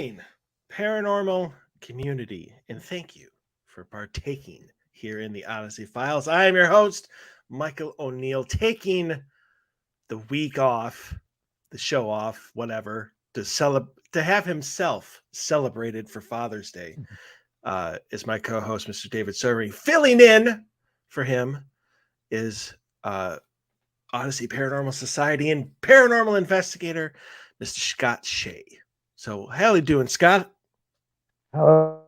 morning, paranormal community, and thank you for partaking here in the Odyssey Files. I am your host, Michael O'Neill, taking the week off, the show off, whatever, to have himself celebrated for Father's Day. Is my co-host, Mr. David Servering. Filling in for him is Odyssey Paranormal Society and paranormal investigator, Mr. Scott Shay. So, how you doing, Scott? Oh,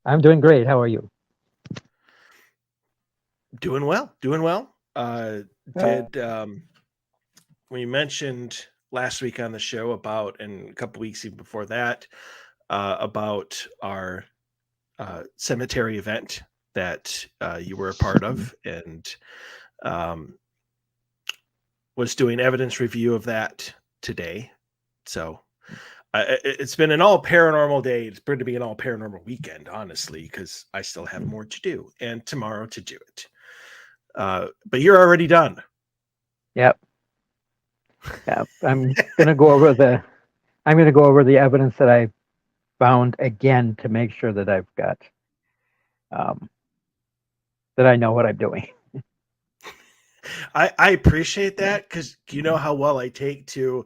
I'm doing great. How are you? Doing well, doing well. Uh, Did We mentioned last week on the show about, and a couple weeks even before that, about our cemetery event that you were a part of, and um, was doing evidence review of that today. So it's been an all paranormal day. It's going to be an all paranormal weekend, honestly, because I still have more to do and tomorrow to do it. But you're already done. Yep. Yep. I'm gonna go over the evidence that I found again to make sure that I've got um, that I know what I'm doing. I appreciate Yeah. that because you know how well I take to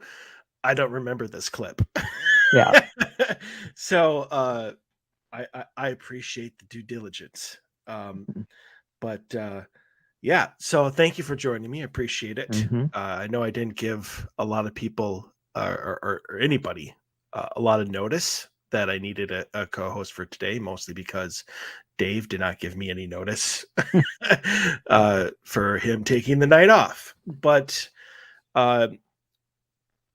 I don't remember this clip. Yeah. So I appreciate the due diligence. But yeah, so thank you for joining me. I appreciate it. Mm-hmm. I know I didn't give a lot of people or anybody a lot of notice that I needed a co-host for today, mostly because Dave did not give me any notice for him taking the night off. But uh,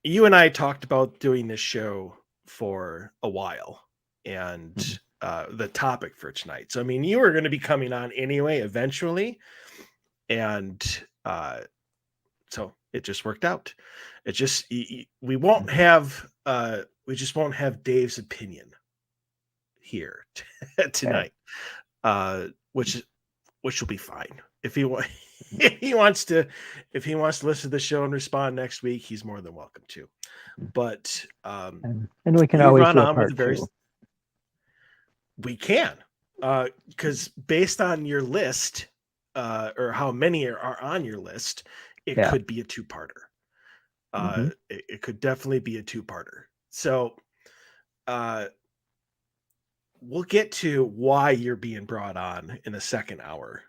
you and I talked about doing this show for a while and the topic for tonight. So, I mean, you were going to be coming on anyway, eventually. And so it just worked out. It just, we won't have, we just won't have Dave's opinion here Okay. tonight, which will be fine. If he if he wants to, listen to the show and respond next week, he's more than welcome to. But And we can we always run do a on with a part very, two. we can, because based on your list, or how many are on your list, it Yeah. could be a two-parter. Mm-hmm. It could definitely be a two-parter. So uh, we'll get to why you're being brought on in the second hour.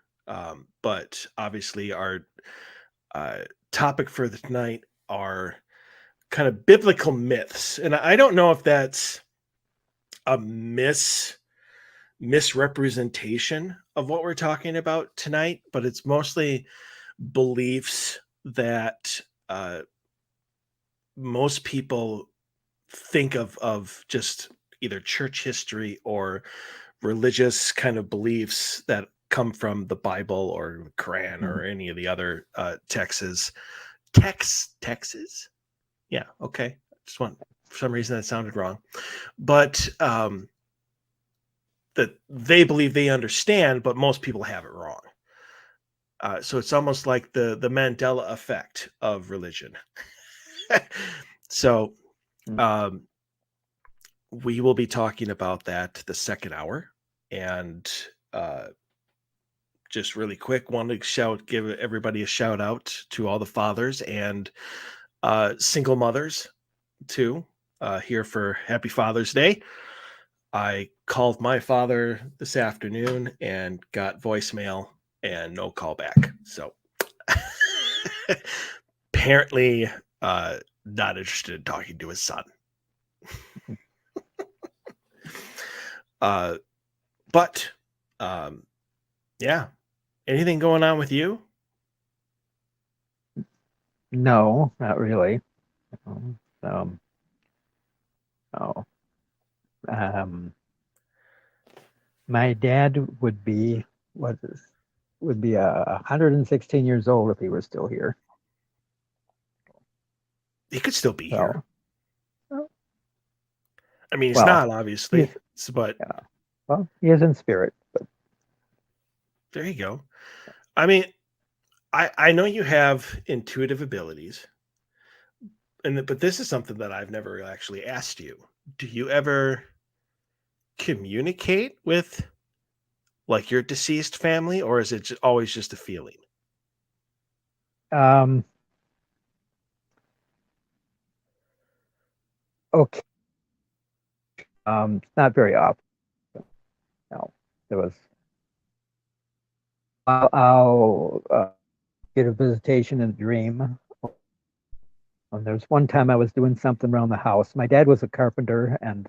But obviously, our uh, topic for the tonight are kind of biblical myths, and I don't know if that's a misrepresentation of what we're talking about tonight, but it's mostly beliefs that most people think of just either church history or religious kind of beliefs that come from the Bible or the Quran or any of the other texts. Yeah, okay. Just want, for some reason that sounded wrong, but that they believe they understand, but most people have it wrong. So it's almost like the Mandela effect of religion. So um, we will be talking about that the second hour. And just really quick, want to give everybody a shout out to all the fathers and single mothers too, here for Happy Father's Day. I called my father this afternoon and got voicemail and no call back. So apparently not interested in talking to his son. But yeah, anything going on with you? No, not really. Um, no. Um, my dad would be what is would be 116 years old if he was still here. He could still be here. So, uh, I mean, he's well, not he's obviously, but yeah, well, he is in spirit, but there you go. I mean, I know you have intuitive abilities, but this is something that I've never actually asked you. Do you ever communicate with like your deceased family, or is it always just a feeling? Um, okay. Not very often. No, there was. I'll get a visitation in a dream. And there's one time I was doing something around the house. My dad was a carpenter and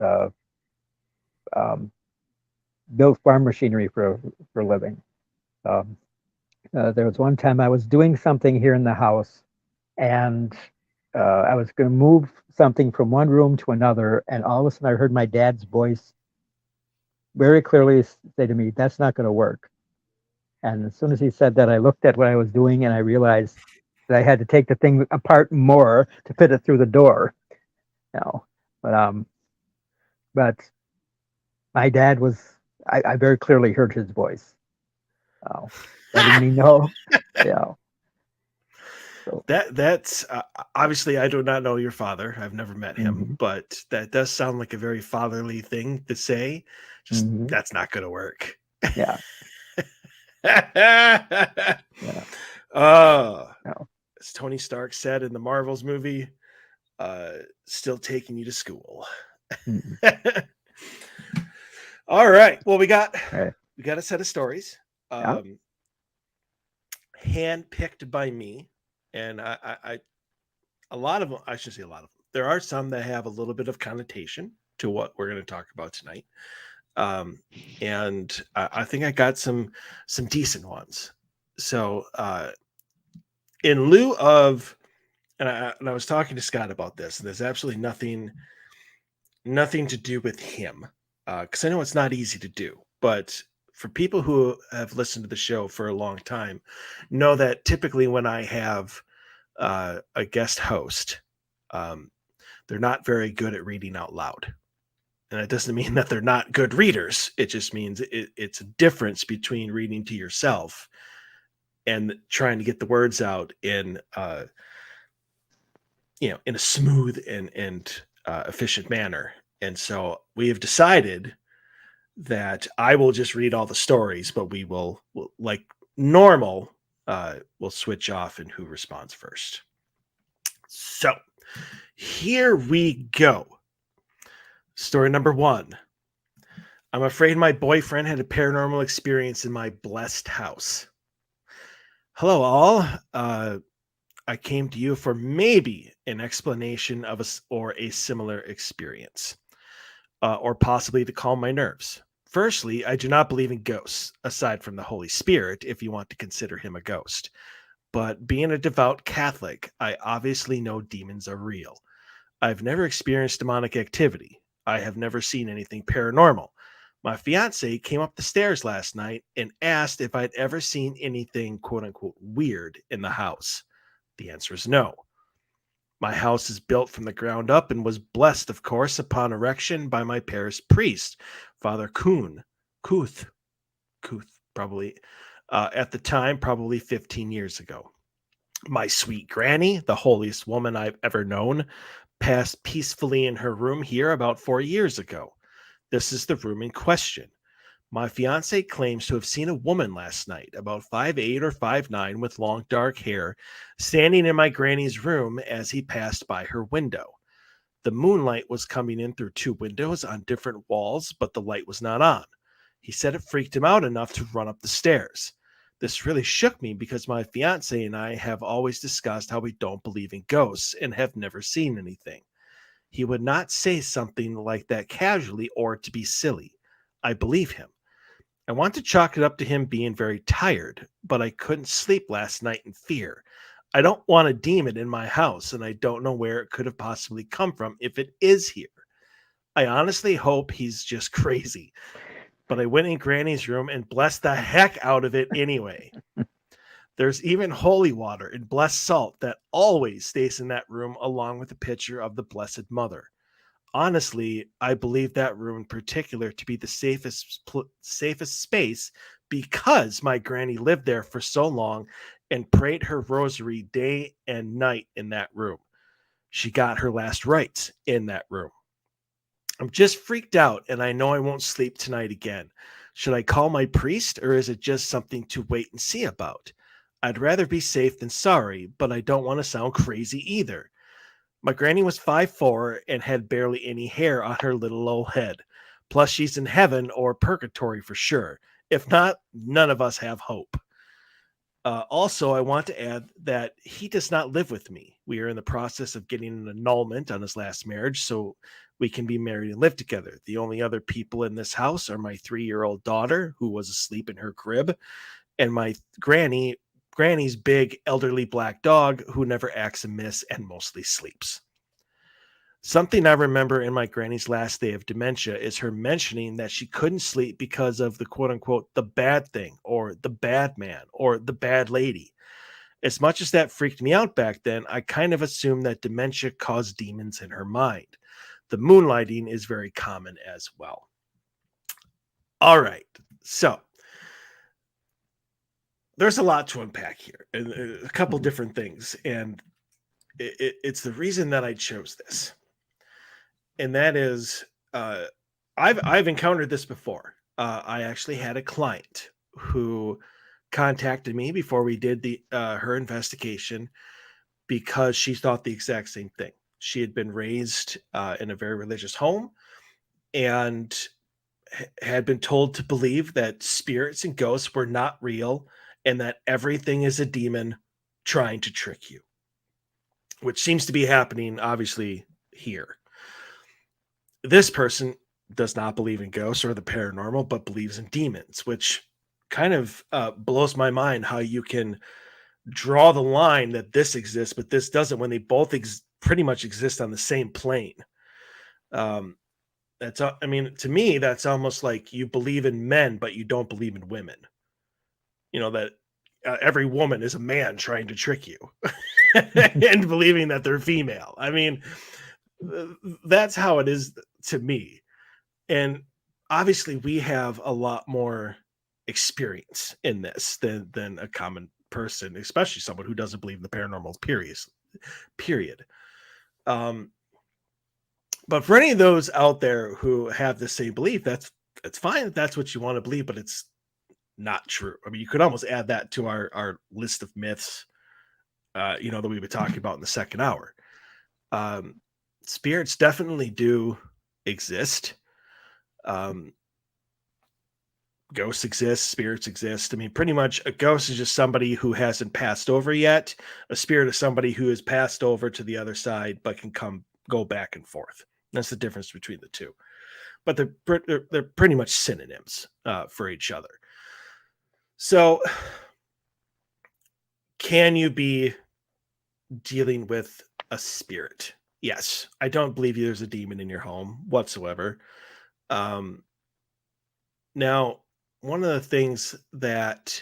um, built farm machinery for a living. Um, there was one time I was doing something here in the house, and I was going to move something from one room to another, and all of a sudden I heard my dad's voice very clearly say to me, "That's not going to work." And as soon as he said that, I looked at what I was doing and I realized that I had to take the thing apart more to fit it through the door. No, but but my dad was. I very clearly heard his voice, letting me know. Yeah. So. That's obviously I do not know your father. I've never met him, Hmm. but that does sound like a very fatherly thing to say. Just Hmm. that's not going to work. Yeah. uh, Yeah. No. as Tony Stark said in the Marvels movie, uh, still taking you to school. Mm-hmm. All right. Well, Right. we got a set of stories, Yeah. um, handpicked by me, and I a lot of them. I should say a lot of them. There are some that have a little bit of connotation to what we're going to talk about tonight, um, and I think I got some decent ones. So, in lieu of, and I was talking to Scott about this, and there's absolutely nothing to do with him, because I know it's not easy to do, but for people who have listened to the show for a long time, know that typically when I have a guest host, um, they're not very good at reading out loud. And it doesn't mean that they're not good readers. It just means it's a difference between reading to yourself and trying to get the words out in in a smooth and efficient manner. And so we have decided that I will just read all the stories, but we'll like normal, we'll switch off and who responds first. So here we go. Story number one. I'm afraid my boyfriend had a paranormal experience in my blessed house. Hello, all. I came to you for maybe an explanation of or a similar experience, or possibly to calm my nerves. Firstly, I do not believe in ghosts, aside from the Holy Spirit, if you want to consider him a ghost. But being a devout Catholic, I obviously know demons are real. I've never experienced demonic activity. I have never seen anything paranormal. My fiance came up the stairs last night and asked if I'd ever seen anything quote unquote weird in the house. The answer is no. My house is built from the ground up and was blessed, of course, upon erection by my parish priest, Father Kuth, probably, at the time, probably 15 years ago. My sweet granny, the holiest woman I've ever known, passed peacefully in her room here about 4 years ago. This is the room in question. My fiance claims to have seen a woman last night, about 5'8" or 5'9", with long dark hair, standing in my granny's room as he passed by her window. The moonlight was coming in through two windows on different walls, but the light was not on. He said it freaked him out enough to run up the stairs. This really shook me because my fiance and I have always discussed how we don't believe in ghosts and have never seen anything. He would not say something like that casually or to be silly. I believe him. I want to chalk it up to him being very tired, but I couldn't sleep last night in fear. I don't want a demon in my house, and I don't know where it could have possibly come from if it is here. I honestly hope he's just crazy, but I went in Granny's room and blessed the heck out of it anyway. There's even holy water and blessed salt that always stays in that room, along with a picture of the Blessed Mother. Honestly, I believe that room in particular to be the safest space because my granny lived there for so long and prayed her rosary day and night in that room. She got her last rites in that room. I'm just freaked out, and I know I won't sleep tonight again. Should I call my priest, or is it just something to wait and see about? I'd rather be safe than sorry, but I don't want to sound crazy either. My granny was 5'4" and had barely any hair on her little old head. Plus, she's in heaven or purgatory for sure. If not, none of us have hope. Also, I want to add that he does not live with me. We are in the process of getting an annulment on his last marriage, so we can be married and live together. The only other people in this house are my 3-year-old daughter, who was asleep in her crib, and my granny's big elderly black dog, who never acts amiss and mostly sleeps. Something I remember in my granny's last day of dementia is her mentioning that she couldn't sleep because of the quote unquote the bad thing or the bad man or the bad lady. As much as that freaked me out back then, I kind of assumed that dementia caused demons in her mind. The moonlighting is very common as well. All right. So there's a lot to unpack here, and a couple different things. And it's the reason that I chose this. And that is, I've encountered this before. I actually had a client who contacted me before we did the her investigation because she thought the exact same thing. She had been raised in a very religious home and had been told to believe that spirits and ghosts were not real and that everything is a demon trying to trick you, which seems to be happening obviously here. This person does not believe in ghosts or the paranormal, but believes in demons, which kind of blows my mind how you can draw the line that this exists, but this doesn't when they both pretty much exist on the same plane. I mean, to me, that's almost like you believe in men, but you don't believe in women. You know, that every woman is a man trying to trick you and believing that they're female. I mean, that's how it is to me. And obviously we have a lot more experience in this than a common person, especially someone who doesn't believe in the paranormal period. But for any of those out there who have the same belief, that's fine if that's what you want to believe, but it's not true. I mean, you could almost add that to our list of myths, that we've been talking about in the second hour. Spirits definitely do exist. Ghosts exist, spirits exist. I mean, pretty much a ghost is just somebody who hasn't passed over yet. A spirit is somebody who has passed over to the other side but can go back and forth. That's the difference between the two. But they're pretty much synonyms for each other. So can you be dealing with a spirit? Yes. I don't believe there's a demon in your home whatsoever. Now, one of the things that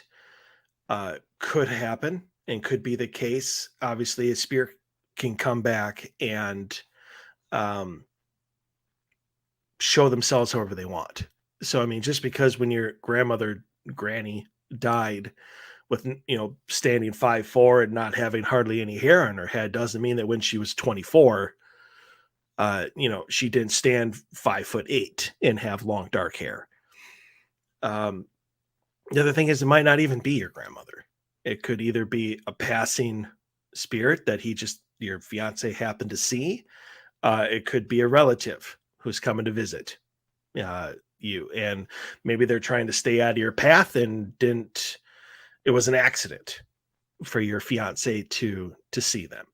could happen and could be the case, obviously, a spirit can come back and show themselves however they want. So, I mean, just because when your granny died with, standing 5'4" and not having hardly any hair on her head doesn't mean that when she was 24, she didn't stand 5'8" and have long dark hair. The other thing is, it might not even be your grandmother. It could either be a passing spirit that your fiance happened to see. It could be a relative who's coming to visit you, and maybe they're trying to stay out of your path and it was an accident for your fiance to see them.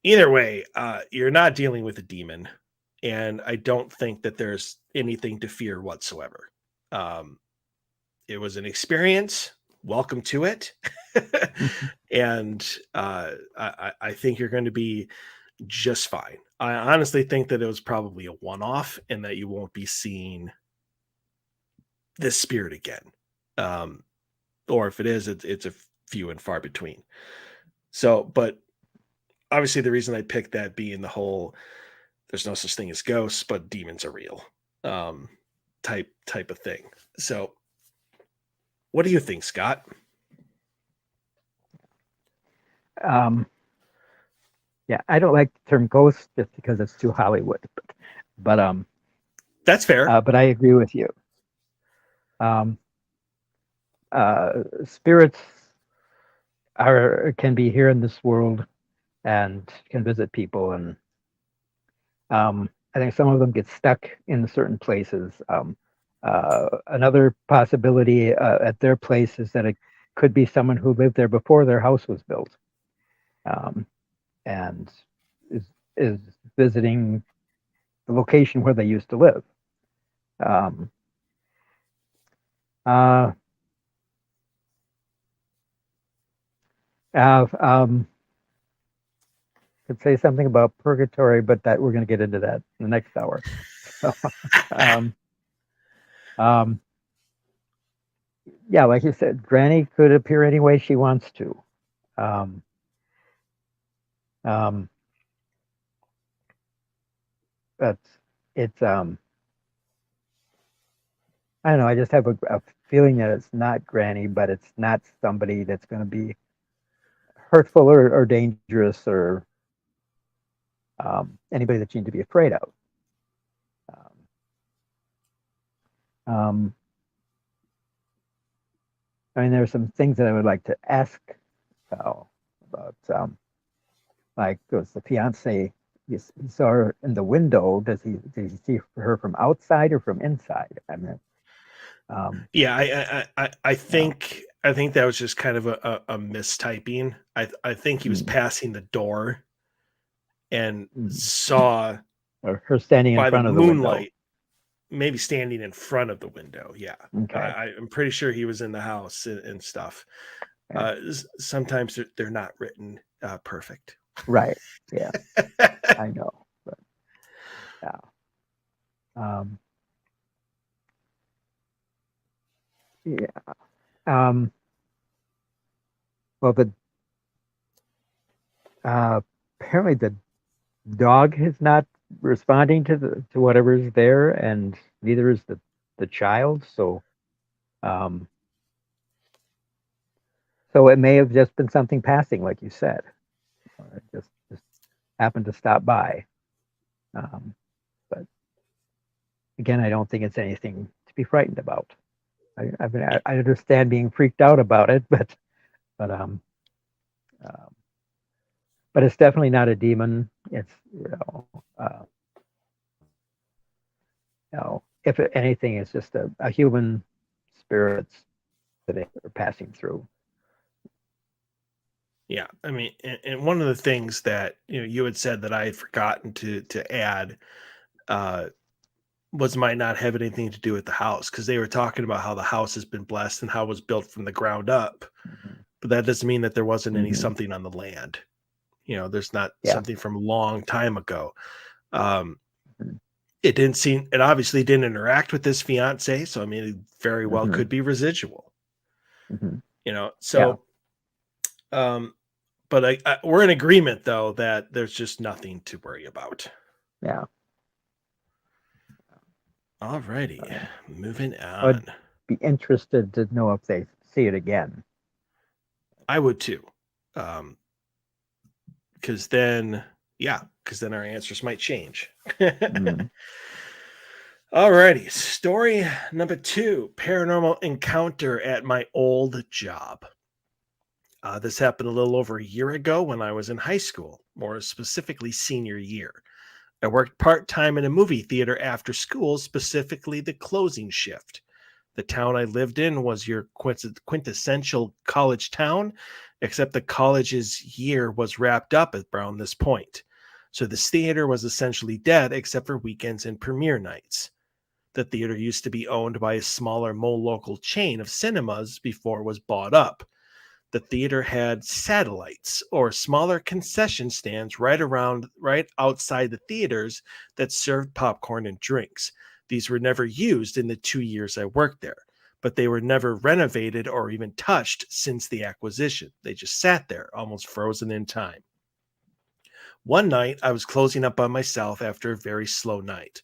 Either way, you're not dealing with a demon, and I don't think that there's anything to fear whatsoever. It was an experience. Welcome to it. And I think you're going to be just fine. I honestly think that it was probably a one-off and that you won't be seeing this spirit again. Or if it is, it's a few and far between. So, but obviously the reason I picked that being the whole, there's no such thing as ghosts, but demons are real, type of thing. So what do you think, Scott? Yeah, I don't like the term ghost just because it's too Hollywood. But That's fair. but I agree with you. Um, Spirits are can be here in this world and can visit people, and I think some of them get stuck in certain places. Another possibility at their place is that it could be someone who lived there before their house was built, um, and is is visiting the location where they used to live. Um, uh, um, could say something about purgatory, but that we're going to get into that in the next hour. So, um, um, yeah, like you said, Granny could appear any way she wants to. Um, um, but it's I don't know. I just have a feeling that it's not Granny, but it's not somebody that's going to be hurtful or dangerous or anybody that you need to be afraid of. Um, um, I mean, there are some things that I would like to ask about, like, was the fiance you saw her in the window? Did he see her from outside or from inside? I mean, Yeah, I no. think that was just kind of a mistyping. I think he was Mm, passing the door and mm. saw Or her standing in by the front of the window. moonlight, maybe standing in front of the window. Yeah, Okay. I'm pretty sure he was in the house and stuff. Yeah. Sometimes they're not written perfect. Right. Yeah, I know. But yeah. Um, yeah. Um, well, the uh, apparently the dog is not responding to whatever's there, and neither is the child. Um, so it may have just been something passing, like you said. It just happened to stop by. Um, but again, I don't think it's anything to be frightened about. I understand being freaked out about it, but um, but it's definitely not a demon. It's if anything, it's just a human spirit that they're passing through. Yeah, I mean, and one of the things that you had said that I had forgotten to add uh, was might not have anything to do with the house because they were talking about how the house has been blessed and how it was built from the ground up, Mhm. but that doesn't mean that there wasn't any Mhm. something on the land. There's not Yeah. something from a long time ago. Um, Mhm. it didn't seem, it obviously didn't interact with this fiance, so I mean, it very well Mhm. could be residual. Mhm. Yeah. So um, but we're in agreement though that there's just nothing to worry about. Yeah. Alrighty, Uh, moving I'd on. be interested to know if they see it again. I would too, because then, yeah, because then our answers might change. Mm. Alrighty, story number 2: paranormal encounter at my old job. This happened a little over a year ago when I was in high school, more specifically senior year. I worked part time in a movie theater after school, specifically the closing shift. The town I lived in was your quintessential college town, except the college's year was wrapped up at around this point. So the theater was essentially dead except for weekends and premiere nights. The theater used to be owned by a smaller, more local chain of cinemas before it was bought up. The theater had satellites or smaller concession stands right outside the theaters that served popcorn and drinks. These were never used in the 2 years I worked there, but they were never renovated or even touched since the acquisition. They just sat there, almost frozen in time. One night, I was closing up on myself after a very slow night.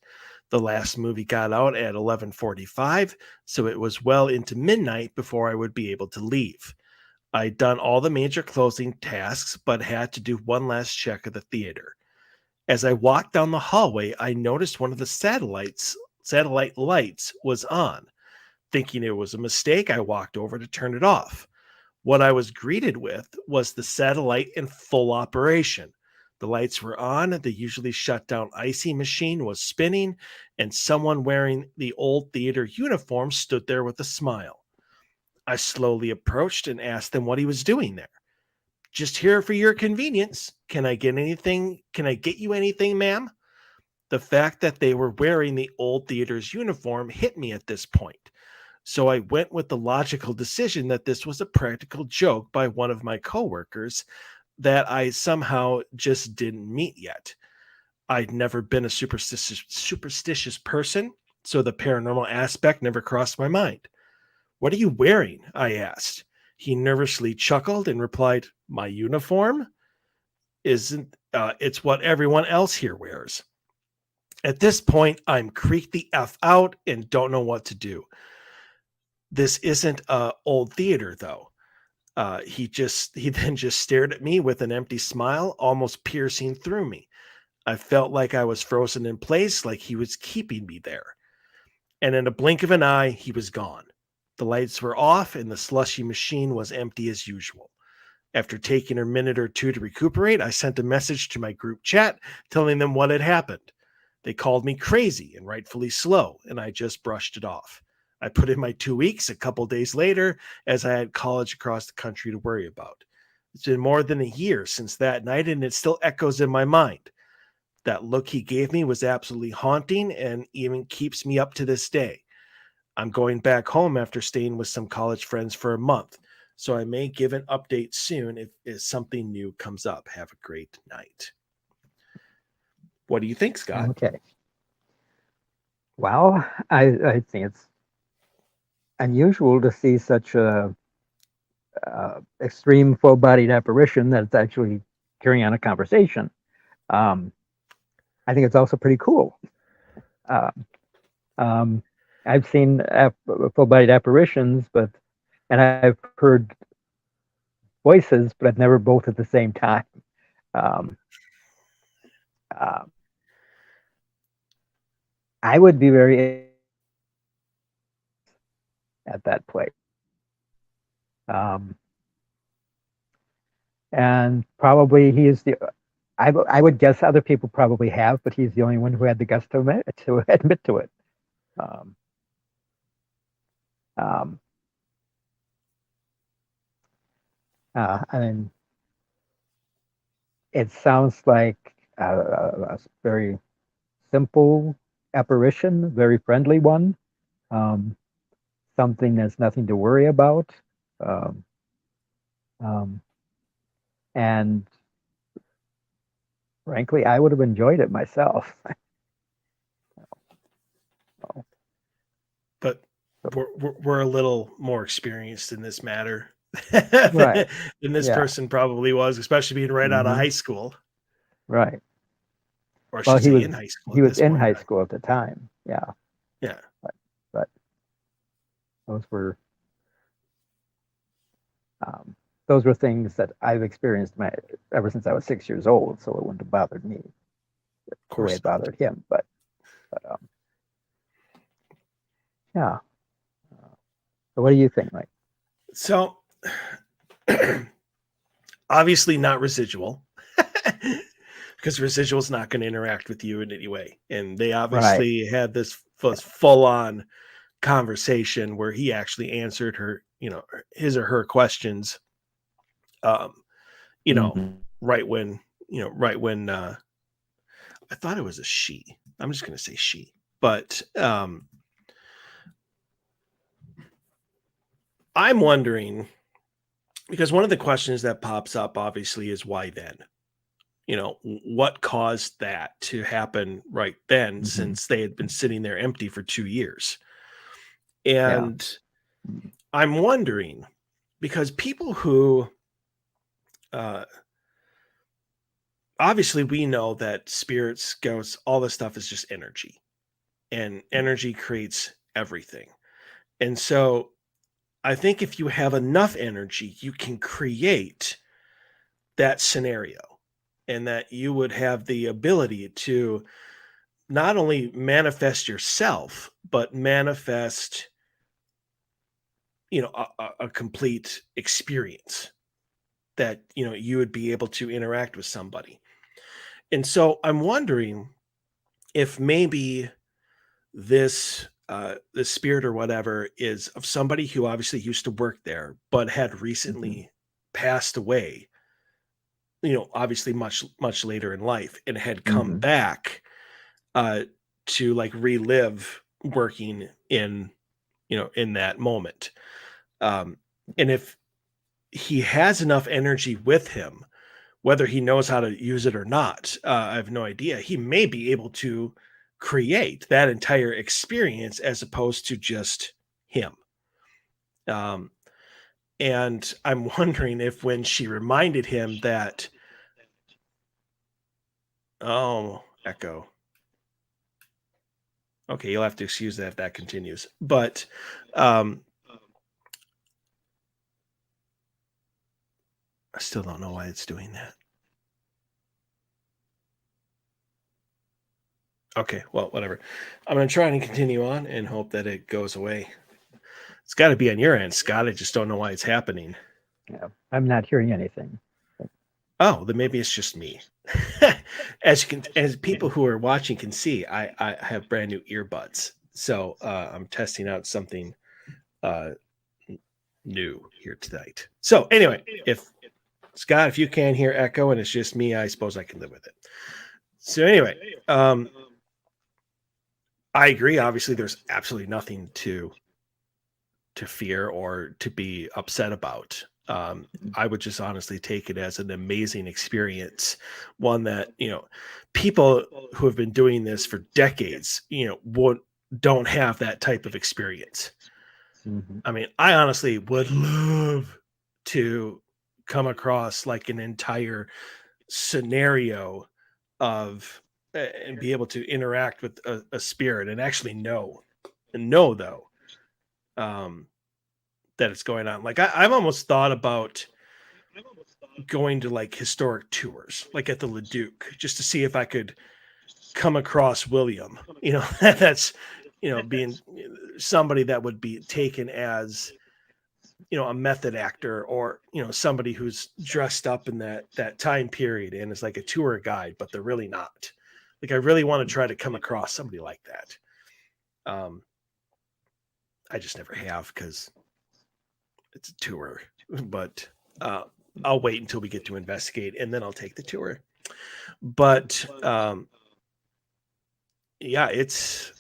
The last movie got out at 11:45, so it was well into midnight before I would be able to leave. I'd done all the major closing tasks, but had to do one last check of the theater. As I walked down the hallway, I noticed one of the satellite lights was on. Thinking it was a mistake, I walked over to turn it off. What I was greeted with was the satellite in full operation. The lights were on, the usually shut down icy machine was spinning, and someone wearing the old theater uniform stood there with a smile. I slowly approached and asked him what he was doing there. Just here for your convenience. Can I get anything? Can I get you anything, ma'am? The fact that they were wearing the old theater's uniform hit me at this point. So I went with the logical decision that this was a practical joke by one of my coworkers that I somehow just didn't meet yet. I'd never been a superstitious person, so the paranormal aspect never crossed my mind. What are you wearing? I asked. He nervously chuckled and replied, my uniform? It's what everyone else here wears. At this point, I'm creaked the F out and don't know what to do. This isn't a old theater, though. He then just stared at me with an empty smile, almost piercing through me. I felt like I was frozen in place, like he was keeping me there. And in a blink of an eye, he was gone. The lights were off, and the slushy machine was empty as usual. After taking a minute or two to recuperate, I sent a message to my group chat telling them what had happened. They called me crazy and rightfully slow, and I just brushed it off. I put in my 2 weeks a couple days later, as I had college across the country to worry about. It's been more than a year since that night, and it still echoes in my mind. That look he gave me was absolutely haunting and even keeps me up to this day. I'm going back home after staying with some college friends for a month, so I may give an update soon if something new comes up. Have a great night. What do you think, Scott? Okay. Well, I think it's unusual to see such a extreme full-bodied apparition that it's actually carrying on a conversation. I think it's also pretty cool. I've seen full-bodied apparitions, and I've heard voices, but I've never both at the same time. I would be very at that place. And probably he is I would guess other people probably have, but he's the only one who had the guts to admit to it. I mean, it sounds like a very simple apparition, very friendly one, something that's nothing to worry about. And frankly, I would have enjoyed it myself. But we're a little more experienced in this matter Right. than this Yeah. person probably was, especially being right out of high school. Right. Or Well, he was in high school. He was in high school at the time. Yeah. Yeah. But those were things that I've experienced ever since I was 6 years old, so it wouldn't have bothered me the way it bothered him. But yeah. So what do you think, Mike? So obviously not residual, because residual is not going to interact with you in any way. And they obviously had this full on conversation where he actually answered her, his or her questions, right when I thought it was a she. I'm just going to say she, but I'm wondering, because one of the questions that pops up obviously is why then? What caused that to happen right then, since they had been sitting there empty for 2 years? And I'm wondering, because people who, obviously we know that spirits, ghosts, all this stuff is just energy, and energy creates everything. And so I think if you have enough energy, you can create that scenario, and that you would have the ability to not only manifest yourself, but manifest, a complete experience that, you would be able to interact with somebody. And so I'm wondering if maybe this spirit or whatever is of somebody who obviously used to work there, but had Hmm. recently passed away, obviously much later in life, and had come Hmm. back uh, to like relive working in that moment. Um, and if he has enough energy with him, whether he knows how to use it or not, I have no idea. He may be able to create that entire experience as opposed to just him. Um, and I'm wondering if when she reminded him that, oh, echo. Okay, you'll have to excuse that if that continues. But um, I still don't know why it's doing that. Okay, well, whatever. I'm going to try and continue on and hope that it goes away. It's got to be on your end, Scott. I just don't know why it's happening. Yeah, I'm not hearing anything. Oh, then maybe it's just me. As people who are watching can see, I have brand new earbuds. So I'm testing out something uh, new here tonight. So anyway, if Scott, if you can hear echo and it's just me, I suppose I can live with it. So anyway, um, I agree. Obviously, there's absolutely nothing to fear or to be upset about. I would just honestly take it as an amazing experience, one that people who have been doing this for decades, would don't have that type of experience. Hmm. I mean, I honestly would love to come across like an entire scenario of and be able to interact with a spirit and actually know though um that it's going on. Like I've almost thought about going to like historic tours, like at the Leduc, just to see if I could come across William. That's being somebody that would be taken as a method actor, or somebody who's dressed up in that time period and is like a tour guide, but they're really not. Like I really want to try to come across somebody like that. Um, I just never have because it's a tour, but uh, I'll wait until we get to investigate and then I'll take the tour. But yeah, it's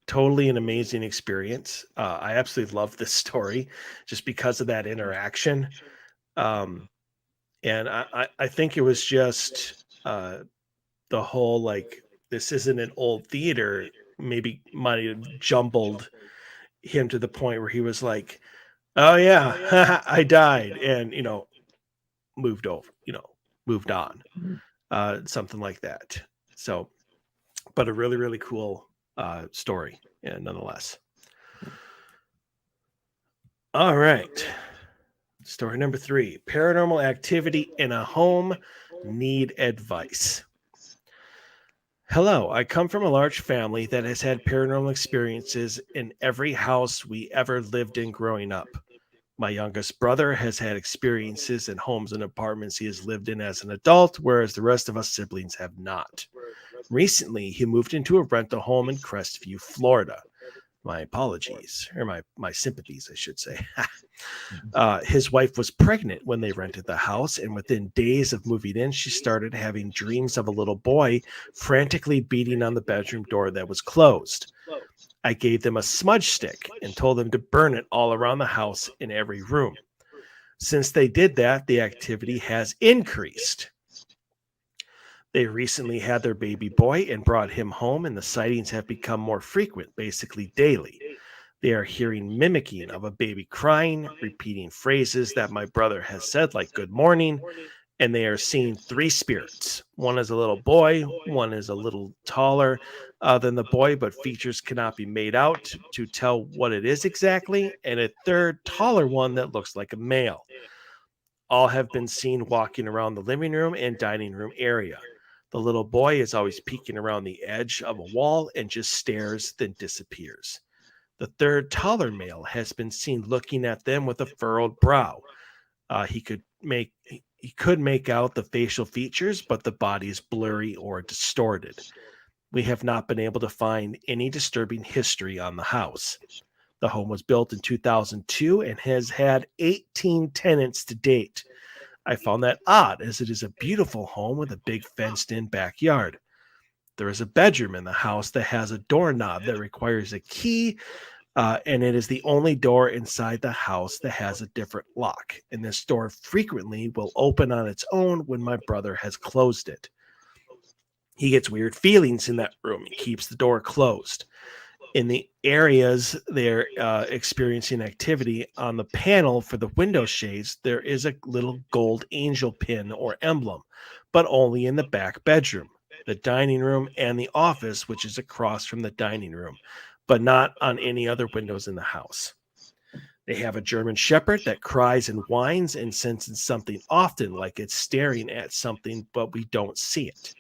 totally an amazing experience. I absolutely love this story just because of that interaction. Um, and I think it was just the whole like, this isn't an old theater, maybe might have jumbled him to the point where he was like, oh, yeah, I died. And, moved over, moved on, something like that. So, but a really, really cool story, yeah, nonetheless. All right. Story number 3, paranormal activity in a home, need advice. Hello, I come from a large family that has had paranormal experiences in every house we ever lived in growing up. My youngest brother has had experiences in homes and apartments he has lived in as an adult, whereas the rest of us siblings have not. Recently, he moved into a rental home in Crestview, Florida. My apologies, or my sympathies, I should say. His wife was pregnant when they rented the house, and within days of moving in, she started having dreams of a little boy frantically beating on the bedroom door that was closed. I gave them a smudge stick and told them to burn it all around the house in every room. Since they did that, the activity has increased. They recently had their baby boy and brought him home, and the sightings have become more frequent, basically daily. They are hearing mimicking of a baby crying, repeating phrases that my brother has said, like good morning, and they are seeing three spirits. One is a little boy, one is a little taller than the boy, but features cannot be made out to tell what it is exactly, and a third, taller one that looks like a male. All have been seen walking around the living room and dining room area. The little boy is always peeking around the edge of a wall and just stares, then disappears. The third, taller male has been seen looking at them with a furrowed brow. He could make out the facial features, but the body is blurry or distorted. We have not been able to find any disturbing history on the house. The home was built in 2002 and has had 18 tenants to date. I found that odd, as it is a beautiful home with a big fenced in backyard. There is a bedroom in the house that has a doorknob that requires a key, and it is the only door inside the house that has a different lock. And this door frequently will open on its own when my brother has closed it. He gets weird feelings in that room and keeps the door closed. In the areas they're experiencing activity on the panel for the window shades, there is a little gold angel pin or emblem, but only in the back bedroom, the dining room, and the office, which is across from the dining room, but not on any other windows in the house. They have a German Shepherd that cries and whines and senses something often, like it's staring at something, but we don't see it.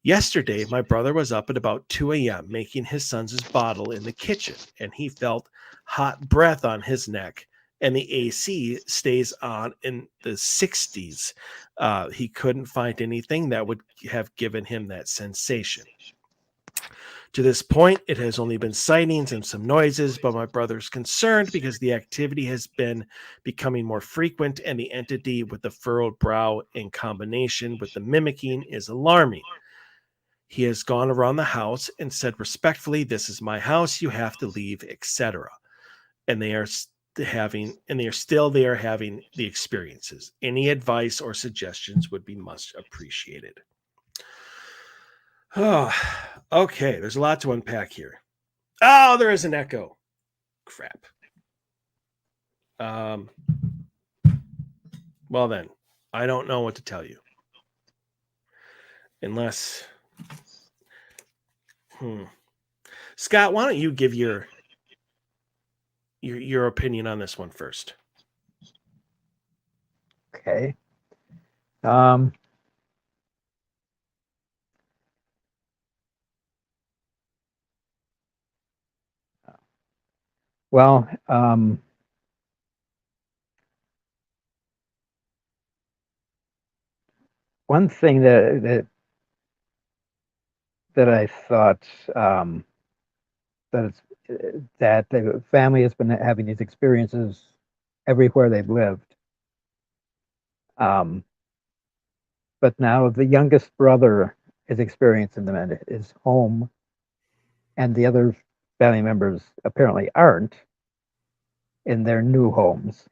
Yesterday, my brother was up at about 2 a.m. making his son's bottle in the kitchen, and he felt hot breath on his neck, and the AC stays on in the 60s. He couldn't find anything that would have given him that sensation. To this point, it has only been sightings and some noises, but my brother's concerned because the activity has been becoming more frequent, and the entity with the furrowed brow in combination with the mimicking is alarming. He has gone around the house and said respectfully, "This is my house, you have to leave," etc. And they are still there having the experiences. Any advice or suggestions would be much appreciated. Oh, okay, there's a lot to unpack here. Oh, there is an echo. Crap. Well then, I don't know what to tell you. Unless Scott, why don't you give your opinion on this one first? Okay. Well, one thing that I thought that the family has been having these experiences everywhere they've lived. But now the youngest brother is experiencing them at his home, and the other family members apparently aren't in their new homes.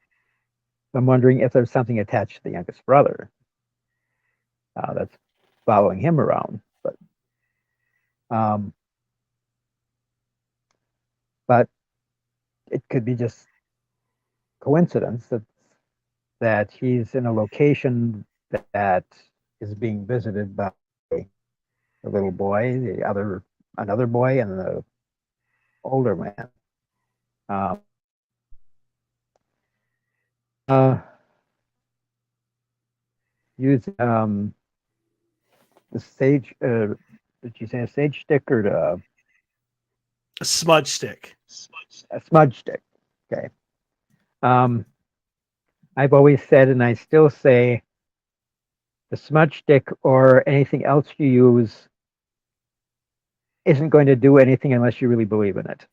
I'm wondering if there's something attached to the youngest brother that's following him around. But it could be just coincidence that he's in a location that is being visited by the little boy, another boy, and the older man. Use the sage. Did you say a sage stick or a smudge stick? A smudge stick. Okay. I've always said, and I still say, the smudge stick or anything else you use isn't going to do anything unless you really believe in it.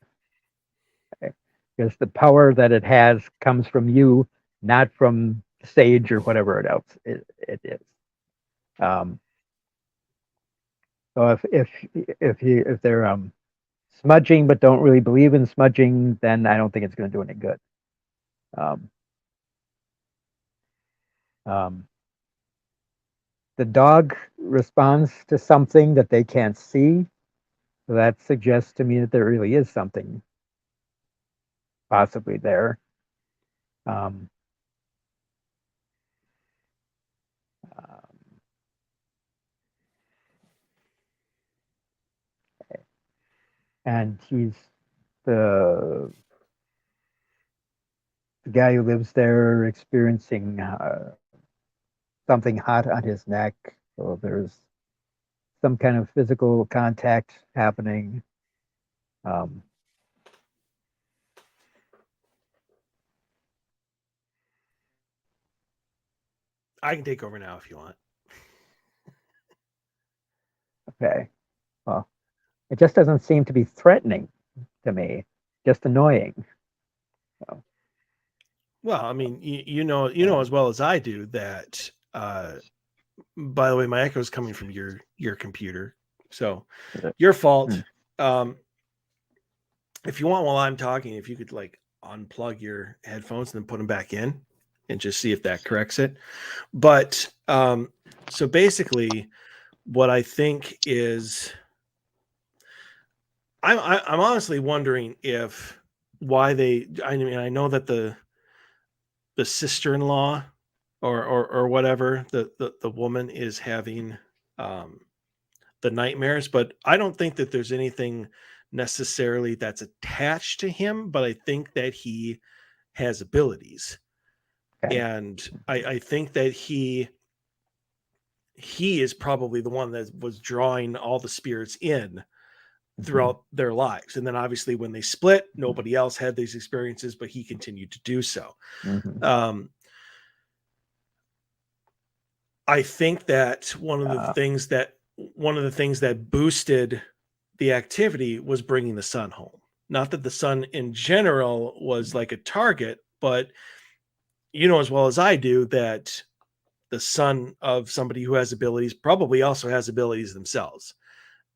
Okay? Because the power that it has comes from you, not from sage or whatever else it is. So if they're smudging but don't really believe in smudging, then I don't think it's going to do any good. The dog responds to something that they can't see. So that suggests to me that there really is something possibly there. and he's the guy who lives there experiencing something hot on his neck. So there's some kind of physical contact happening. Um, I can take over now if you want. okay. Well, it just doesn't seem to be threatening to me, just annoying. So, Well, I mean, you know as well as I do that. By the way, my echo is coming from your computer, so your fault. hmm. Um, if you want, while I'm talking, if you could like unplug your headphones and then put them back in, and just see if that corrects it. But so basically, what I think is, I'm honestly wondering if why they. I mean, I know that the sister-in-law or whatever the woman is having um, the nightmares, but I don't think that there's anything necessarily that's attached to him. But I think that he has abilities, Okay. and I think that he is probably the one that was drawing all the spirits in Mhm. throughout their lives. And then obviously when they split, nobody else had these experiences, but he continued to do so. Mhm. Um, I think that Uh, one of the things that boosted the activity was bringing the son home. Not that the son in general was like a target, but you know as well as I do that the son of somebody who has abilities probably also has abilities themselves.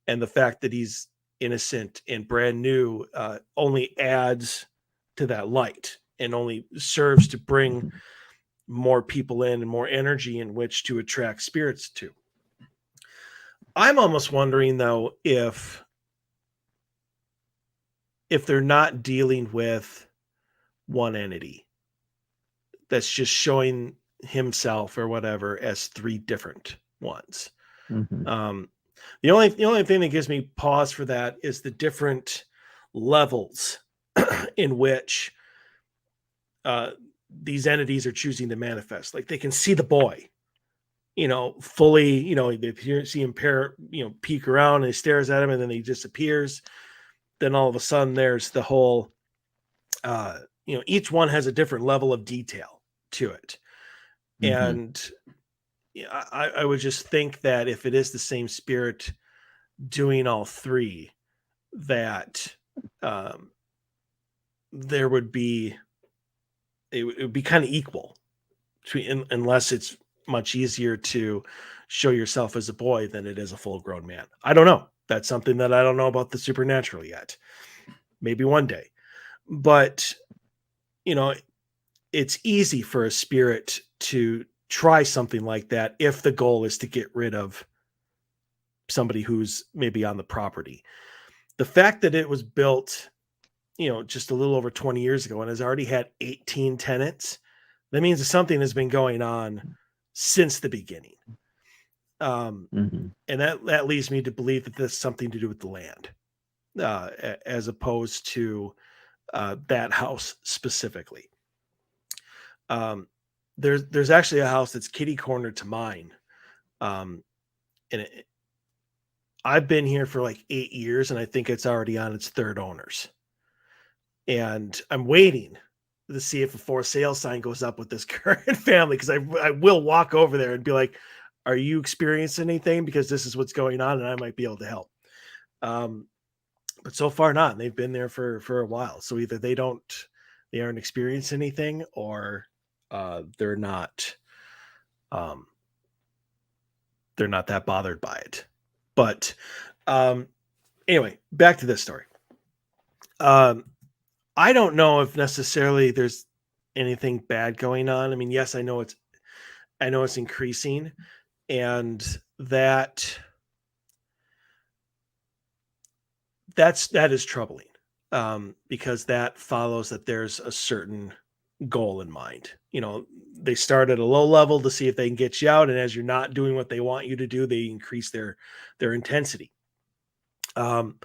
And the fact that he's innocent and brand new only adds to that light and only serves to bring mhm. more people in and more energy in which to attract spirits to. I'm almost wondering though if they're not dealing with one entity that's just showing himself or whatever as three different ones. Mhm. Um, the only thing that gives me pause for that is the different levels in which uh, these entities are choosing to manifest. Like they can see the boy, fully. They see him peek around and he stares at him, and then he disappears. Then all of a sudden, there's the whole. Each one has a different level of detail to it, Mhm. and I would just think that if it is the same spirit doing all three, that um, there would be it would be kind of equal unless it's much easier to show yourself as a boy than it is a full grown man. I don't know. That's something that I don't know about the supernatural yet. Maybe one day. But, you know, it's easy for a spirit to try something like that if the goal is to get rid of somebody who's maybe on the property. The fact that it was built, just a little over 20 years ago and has already had 18 tenants, that means that something has been going on since the beginning. Um, Mhm. and that leads me to believe that this has something to do with the land, as opposed to that house specifically. Um, there's actually a house that's kitty corner to mine, um, and I've been here for like 8 years, and I think it's already on its third owners. And I'm waiting to see if a for sale sign goes up with this current family because I will walk over there and be like, "Are you experiencing anything? Because this is what's going on, and I might be able to help." Um, but so far not. They've been there for a while, so either they aren't experiencing anything, or they're not um, they're not that bothered by it. But um, anyway, back to this story. Um, I don't know if necessarily there's anything bad going on. I mean, yes, I know it's increasing, and that that is troubling, because that follows that there's a certain goal in mind. They start at a low level to see if they can get you out, and as you're not doing what they want you to do, they increase their intensity. Um,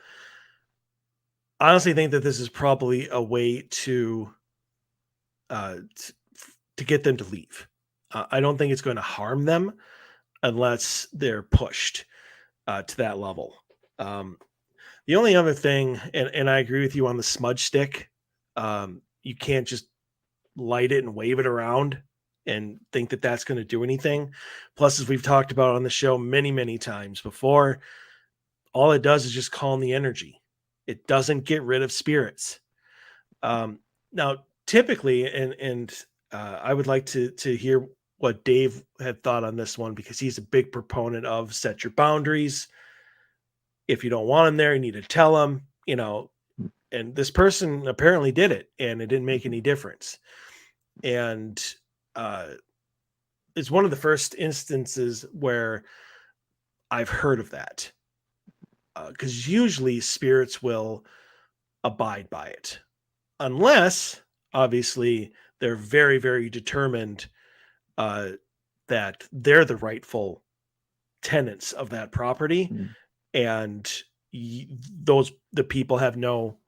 honestly think that this is probably a way to uh, t- to get them to leave. I don't think it's going to harm them unless they're pushed to that level. Um, the only other thing, and I agree with you on the smudge stick, you can't just light it and wave it around and think that that's going to do anything. Plus, as we've talked about on the show many, many times before, all it does is just calm the energy. It doesn't get rid of spirits. Um, now, typically, and I would like to hear what Dave had thought on this one because he's a big proponent of set your boundaries. If you don't want him there, you need to tell him. And this person apparently did it, and it didn't make any difference. And uh, it's one of the first instances where I've heard of that because usually spirits will abide by it, unless obviously they're very, very determined uh, that they're the rightful tenants of that property, Mm, and the people have no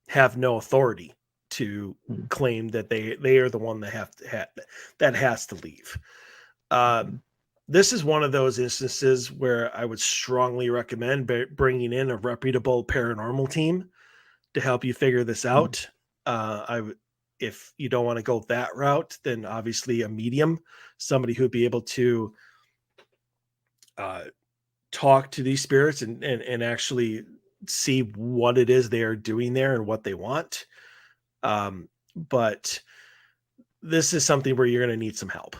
authority to mm, claim that they are the one that has to leave. Uh, mhm, this is one of those instances where I would strongly recommend bringing in a reputable paranormal team to help you figure this mm, out. I would, if you don't want to go that route, then obviously a medium, somebody who'd be able to uh, talk to these spirits and actually see what it is they are doing there and what they want. But this is something where you're going to need some help.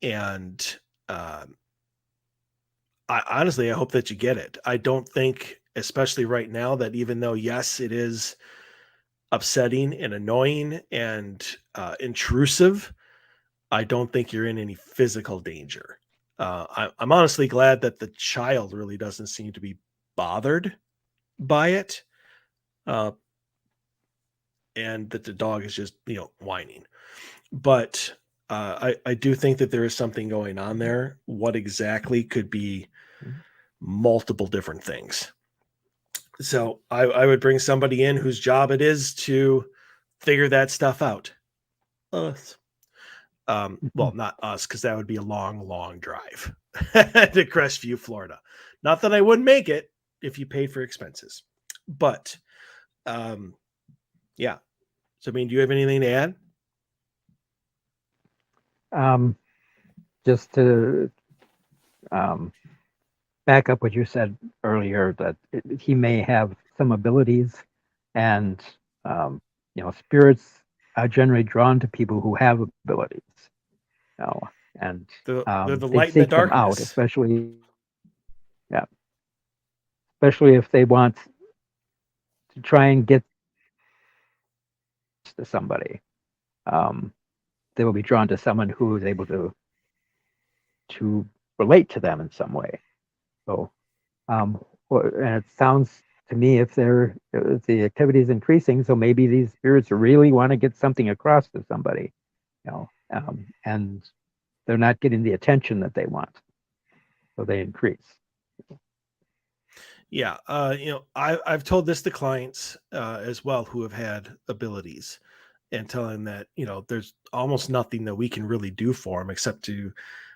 And um, I hope that you get it. I don't think, especially right now, that even though, yes, it is upsetting and annoying and intrusive, I don't think you're in any physical danger. I'm honestly glad that the child really doesn't seem to be bothered by it, uh, and that the dog is just whining. But I do think that there is something going on there. What exactly could be mm. multiple different things. So I would bring somebody in whose job it is to figure that stuff out. Us. Well, Mhm. not us, because that would be a long, long drive to Crestview, Florida. Not that I wouldn't make it if you paid for expenses, but um, yeah. So, I mean, do you have anything to add? Um, just to um, back up what you said earlier, that he may have some abilities, and um, spirits are generally drawn to people who have abilities. You know, and They're the they light in the seek them out, darkness. especially, yeah, especially if they want to try and get to somebody. Um, they will be drawn to someone who is able to relate to them in some way. So, and it sounds to me, if the activity is increasing, so maybe these spirits really want to get something across to somebody, and they're not getting the attention that they want, so they increase. Yeah, I've told this to clients as well who have had abilities, and telling them that there's almost nothing that we can really do for them except to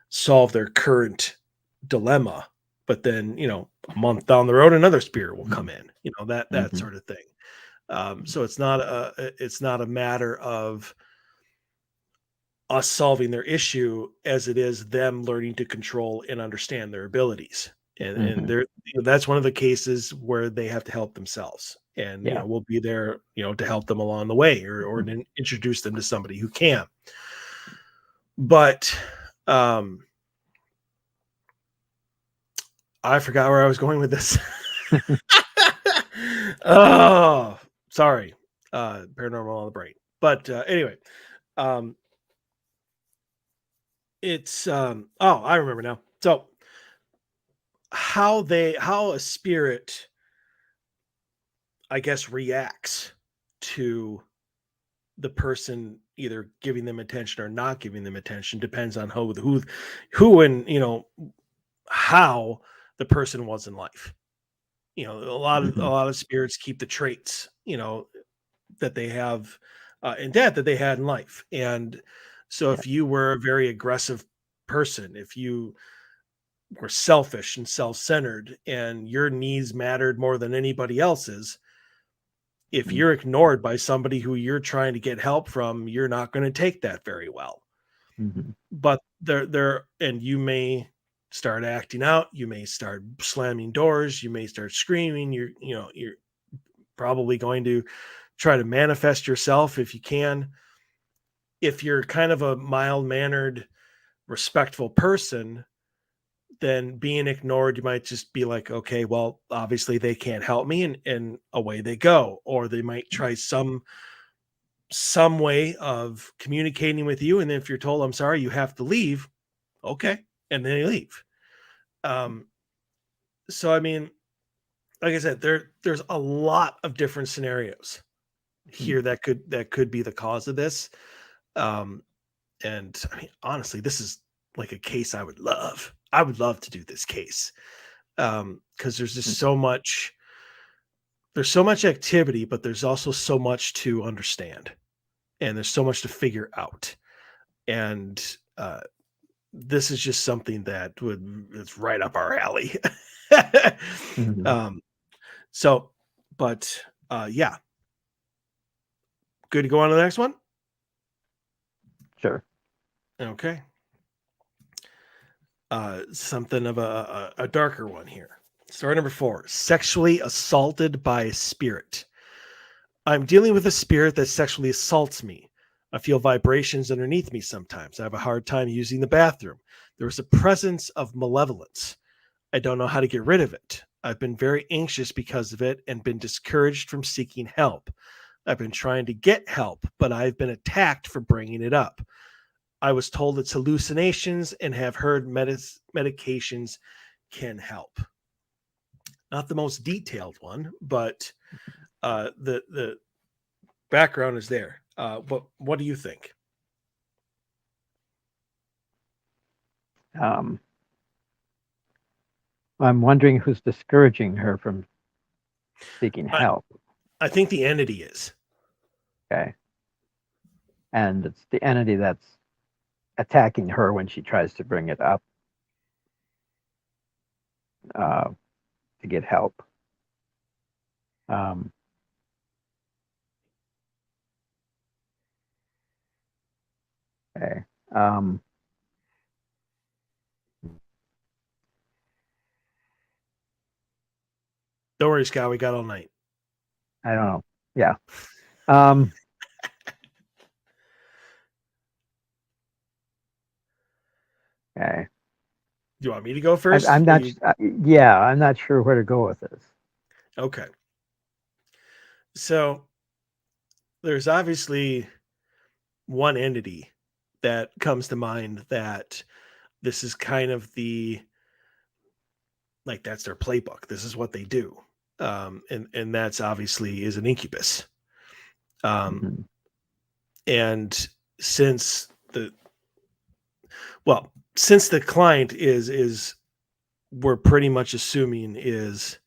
solve their current dilemma. But then a month down the road, another spirit will come in. That Mm-hmm. sort of thing. So it's not a matter of us solving their issue as it is them learning to control and understand their abilities. And Mm-hmm. that's one of the cases where they have to help themselves. And Yeah. we'll be there, to help them along the way, or Mhm. to introduce them to somebody who can. But um I forgot where I was going with this. Oh, sorry. Paranormal on the brain. But anyway, um it's oh, I remember now. So how a spirit, I guess, reacts to the person either giving them attention or not giving them attention depends on who and how the person was in life. A Mhm. lot of spirits keep the traits, that they have in death that they had in life. And so Yeah. if you were a very aggressive person, if you were selfish and self-centered and your needs mattered more than anybody else's, if Mhm. you're ignored by somebody who you're trying to get help from, you're not going to take that very well. Mhm. But and you may start acting out, you may start slamming doors, you may start screaming, you're probably going to try to manifest yourself if you can. If you're kind of a mild-mannered, respectful person, then being ignored, you might just be like, okay, well, obviously they can't help me, and away they go. Or they might try some way of communicating with you, and then if you're told, I'm sorry, you have to leave, okay, and then you leave. Um, so I mean, like I said, there's a lot of different scenarios Mhm. here that could be the cause of this. Um, and I mean, honestly, this is like a case I would love. I would love to do this case because Mhm. there's so much activity, but there's also so much to understand, and there's so much to figure out. And this is just something that's right up our alley. Mhm. um, so, but yeah, good to go on to the next one. Sure. Okay, something of a darker one here. Story number 4: sexually assaulted by a spirit. I'm dealing with a spirit that sexually assaults me. I feel vibrations underneath me sometimes. I have a hard time using the bathroom. There is a presence of malevolence. I don't know how to get rid of it. I've been very anxious because of it and been discouraged from seeking help. I've been trying to get help, but I've been attacked for bringing it up. I was told it's hallucinations and have heard medications can help. Not the most detailed one, but the background is there. What do you think? Um, I'm wondering who's discouraging her from seeking I, help. I think the entity is. Okay. And it's the entity that's attacking her when she tries to bring it up uh, to get help. Um, okay. Um, Don't worry, Scott. We got all night. I don't know. Yeah. Um, okay. Do you want me to go I, first? I'm Or not. you? Yeah, I'm not sure where to go with this. Okay. So there's obviously one entity that comes to mind that this is kind of that's their playbook. This is what they do. And that's obviously is an incubus. Um, Hmm. and since the since the client is we're pretty much assuming is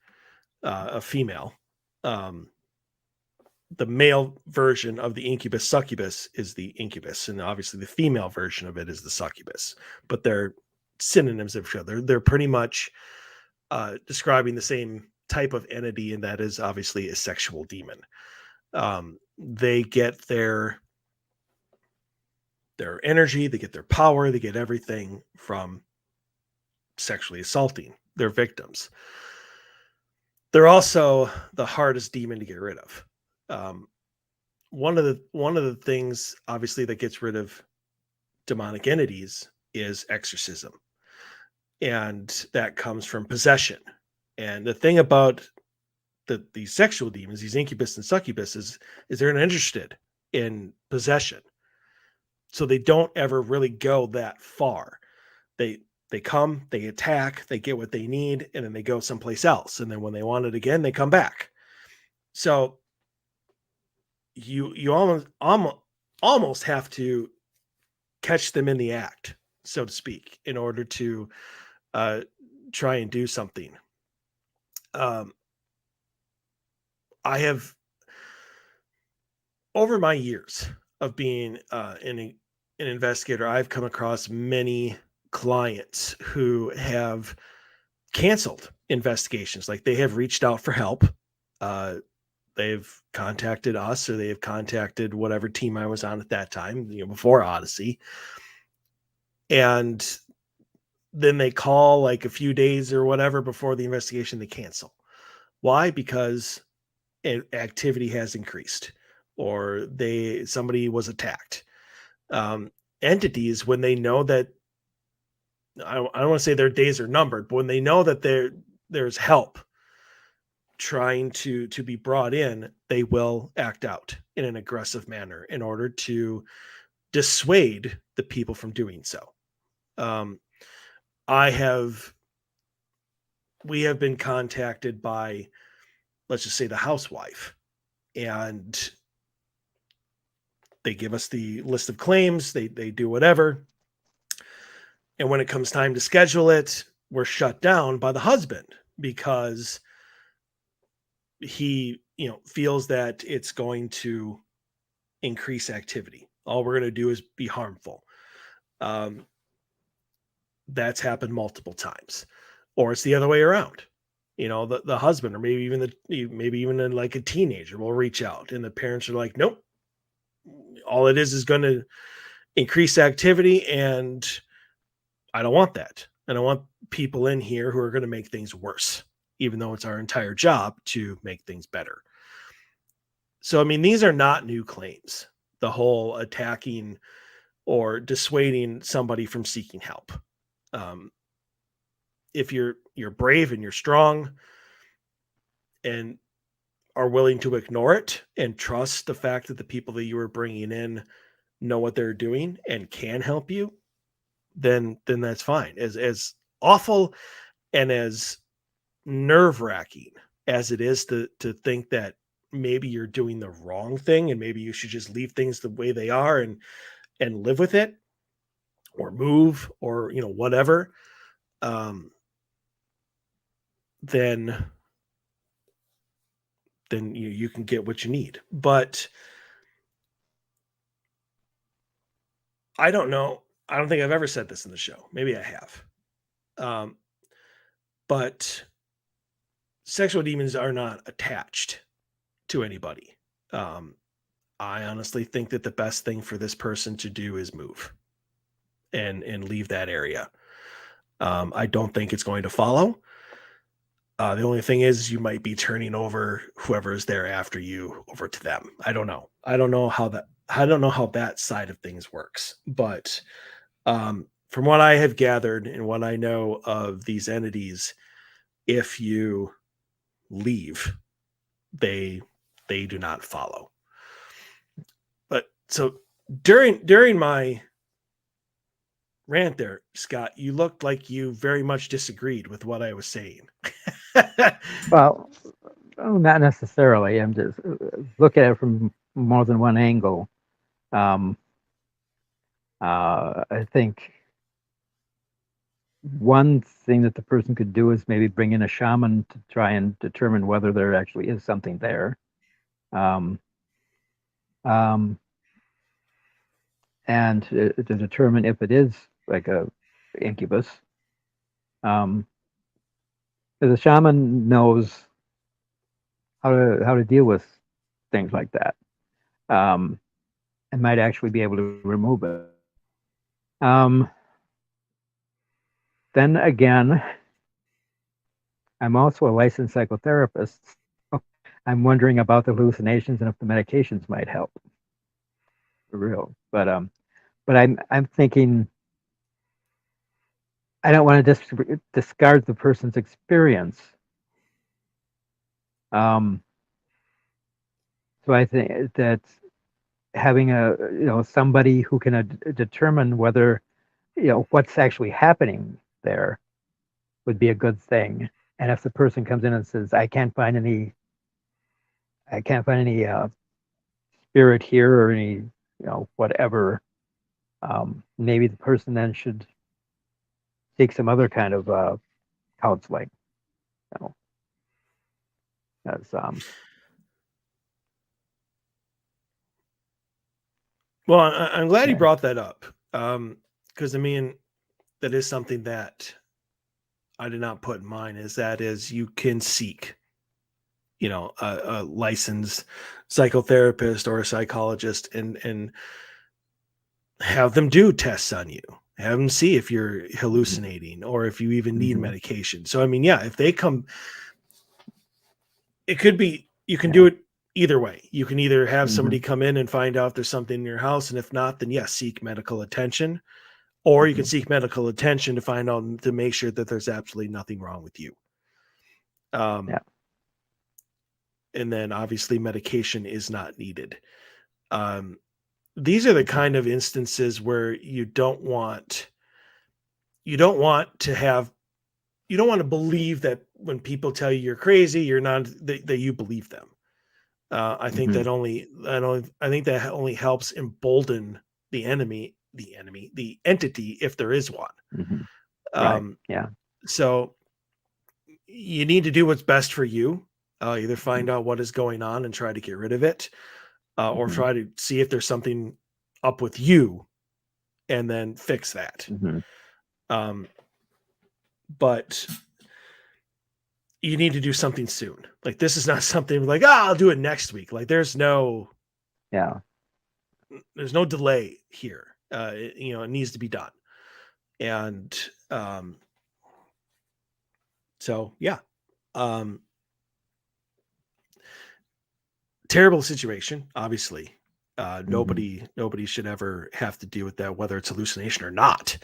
a female. Um, the male version of the incubus succubus is the incubus, and obviously the female version of it is the succubus. But they're synonyms of each other. They're pretty much describing the same type of entity, and that is obviously a sexual demon. They get their energy, they get their power, they get everything from sexually assaulting their victims. They're also the hardest demon to get rid of. Um, one of the things obviously that gets rid of demonic entities is exorcism, and that comes from possession. And the thing about these sexual demons, these incubus and succubus, is they're not interested in possession, so they don't ever really go that far. They come, they attack, they get what they need, and then they go someplace else. And then when they want it again, they come back. So you almost have to catch them in the act, so to speak, in order to uh, try and do something. Um, I have, over my years of being an investigator, I've come across many clients who have canceled investigations. Like they have reached out for help. Uh, they've contacted us, or they have contacted whatever team I was on at that time, before Odyssey. And then they call like a few days or whatever before the investigation, they cancel. Why? Because activity has increased, or somebody was attacked. Entities, when they know that, I don't want to say their days are numbered, but when they know that there's help trying to be brought in, they will act out in an aggressive manner in order to dissuade the people from doing so. Um, we have been contacted by, let's just say, the housewife, and they give us the list of claims, they do whatever. And when it comes time to schedule it, we're shut down by the husband because he, feels that it's going to increase activity. All we're going to do is be harmful. Um, that's happened multiple times. Or it's the other way around. The husband, or maybe even like a teenager, will reach out, and the parents are like, nope, all it is going to increase activity, and I don't want that. And I want people in here who are going to make things worse, even though it's our entire job to make things better. So, I mean, these are not new claims. The whole attacking or dissuading somebody from seeking help. If you're brave and you're strong and are willing to ignore it and trust the fact that the people that you are bringing in know what they're doing and can help you, then that's fine. As awful and as nerve-wracking as it is to think that maybe you're doing the wrong thing and maybe you should just leave things the way they are and live with it, or move, or whatever, then you can get what you need. But I don't know. I don't think I've ever said this in the show. Maybe I have. But sexual demons are not attached to anybody. I honestly think that the best thing for this person to do is move and leave that area. I don't think it's going to follow. The only thing is, you might be turning over whoever is there after you over to them. I don't know. I don't know how that side of things works. But from what I have gathered and what I know of these entities, if you leave, they do not follow. But so during my rant there, Scott, you looked like you very much disagreed with what I was saying. Well, not necessarily. I'm just looking at it from more than one angle. I think one thing that the person could do is maybe bring in a shaman to try and determine whether there actually is something there. Um, um, and to determine if it is like a incubus. The shaman knows how to deal with things like that, and might actually be able to remove it. Then again, I'm also a licensed psychotherapist. I'm wondering about the hallucinations and if the medications might help. For real, but I'm thinking I don't want to discard the person's experience. So I think that having somebody who can determine whether what's actually happening there would be a good thing. And if the person comes in and says, I can't find any spirit here or any whatever, maybe the person then should seek some other kind of counseling. As Well, I'm glad you Yeah. brought that up. Because I mean, that is something that I did not put in mind. Is you can seek, a licensed psychotherapist or a psychologist, and have them do tests on you. Have them see if you're hallucinating or if you even need Mhm. medication. So I mean, yeah, if they come, it could be you can Yeah. do it either way. You can either have Mhm. somebody come in and find out if there's something in your house, and if not, then yes, seek medical attention. Or you can Mhm. seek medical attention to find out, to make sure that there's absolutely nothing wrong with you. Yeah. And then obviously medication is not needed. Um, these are the kind of instances where you don't want to have you don't want to believe that when people tell you you're crazy, you're not that you believe them. I think Mhm. I think that only helps embolden the entity, if there is one. Mhm. Right. Um, Yeah. so you need to do what's best for you. Either Mhm. find out what is going on and try to get rid of it, or Mhm. try to see if there's something up with you and then fix that. Mhm. Um, but you need to do something soon. Like, this is not something like, I'll do it next week. Like, Yeah. there's no delay here. It needs to be done. And so, yeah. Um, Terrible situation, obviously. Mhm. Nobody should ever have to deal with that, whether it's hallucination or not.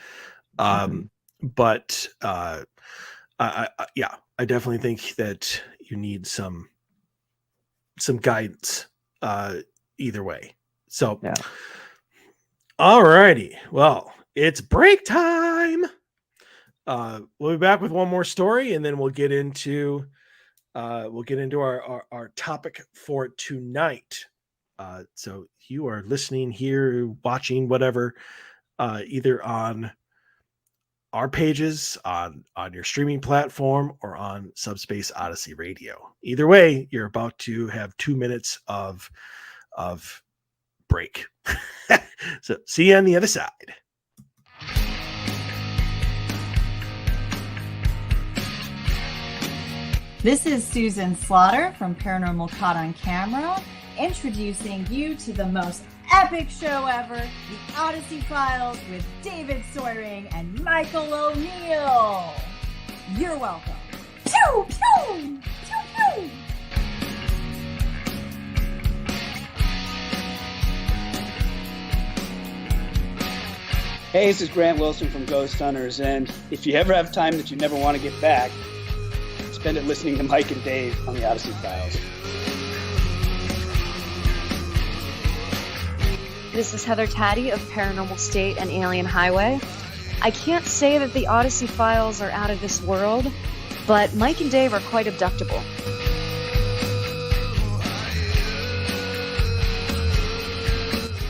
Mhm. But yeah, I definitely think that you need some guidance, either way. So, Yeah. all righty. Well, it's break time. We'll be back with one more story, and then we'll get into our topic for tonight. So you are listening here, watching, whatever, either on our pages on your streaming platform or on Subspace Odyssey Radio. Either way, you're about to have 2 minutes of break. So see you on the other side. This is Susan Slaughter from Paranormal Caught on Camera, introducing you to the most epic show ever, the Odyssey Files with David Soyering and Michael O'Neill. You're welcome. Pew, pew, pew, pew. Hey, this is Grant Wilson from Ghost Hunters, and if you ever have time that you never want to get back, spend it listening to Mike and Dave on the Odyssey Files. This is Heather Taddy of Paranormal State and Alien Highway. I can't say that the Odyssey Files are out of this world, but Mike and Dave are quite abductable.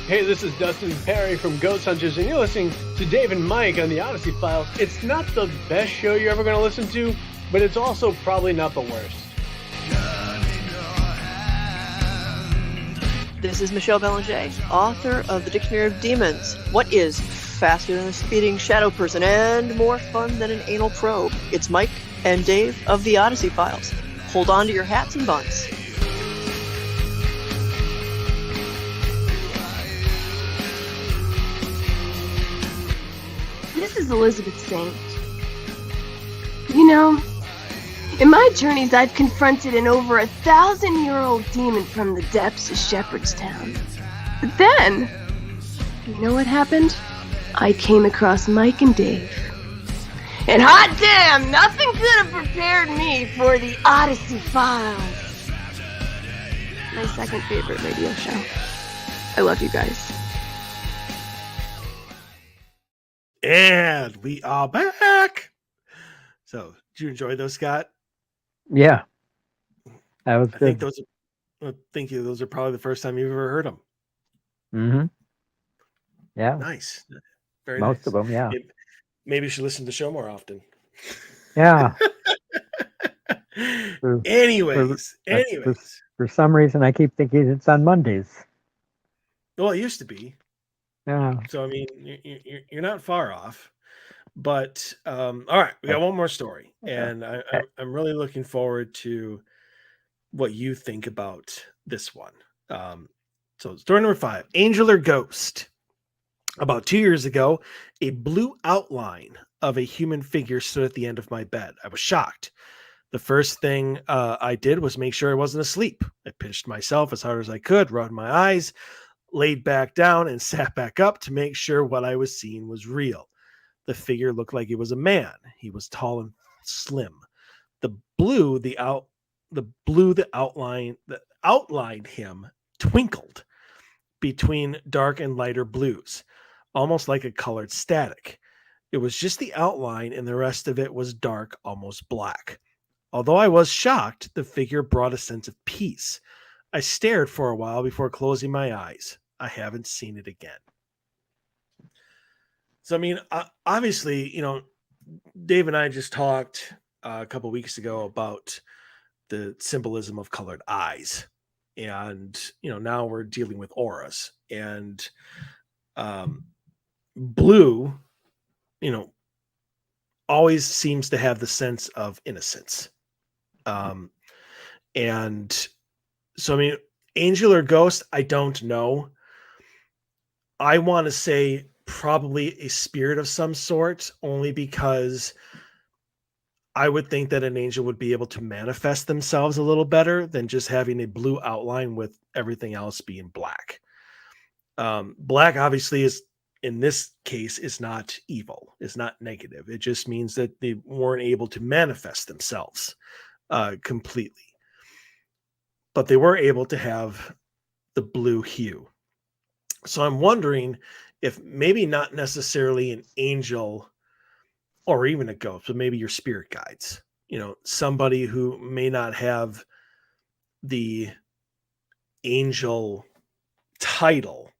Hey, this is Dustin Perry from Ghost Hunters, and you're listening to Dave and Mike on the Odyssey Files. It's not the best show you're ever going to listen to, but it's also probably not the worst. This is Michelle Belanger, author of The Dictionary of Demons. What is faster than a speeding shadow person and more fun than an anal probe? It's Mike and Dave of the Odyssey Files. Hold on to your hats and buns. This is Elizabeth Saint. You know, in my journeys, I've confronted an over 1,000-year-old demon from the depths of Shepherdstown. But then, you know what happened? I came across Mike and Dave. And hot damn, nothing could have prepared me for the Odyssey Files. My second favorite radio show. I love you guys. And we are back. So, did you enjoy those, Scott? Yeah. That was I good. think those are probably the first time you've ever heard them. Mm-hmm. Yeah. Nice. Very Most nice. of them, yeah. Maybe you should listen to the show more often. Yeah. Anyways. For some reason, I keep thinking it's on Mondays. Well, it used to be. Yeah. So I mean, you're not far off. But all right, we got one more story, and I'm really looking forward to what you think about this one. So story number 5: Angel or Ghost. About 2 years ago, a blue outline of a human figure stood at the end of my bed. I was shocked. The first thing I did was make sure I wasn't asleep. I pinched myself as hard as I could, rubbed my eyes, laid back down, and sat back up to make sure what I was seeing was real. The figure looked like it was a man. He was tall and slim. The blue, the outline that outlined him twinkled between dark and lighter blues, almost like a colored static. It was just the outline, and the rest of it was dark, almost black. Although I was shocked, the figure brought a sense of peace. I stared for a while before closing my eyes. I haven't seen it again. So, I mean, obviously, Dave and I just talked a couple weeks ago about the symbolism of colored eyes. And, now we're dealing with auras. And blue, always seems to have the sense of innocence. And so, I mean, angel or ghost, I don't know. I want to say probably a spirit of some sort, only because I would think that an angel would be able to manifest themselves a little better than just having a blue outline with everything else being black. Black obviously is, in this case, is not evil, is not negative. It just means that they weren't able to manifest themselves completely. But they were able to have the blue hue. So I'm wondering if maybe not necessarily an angel or even a ghost, but maybe your spirit guides, somebody who may not have the angel title,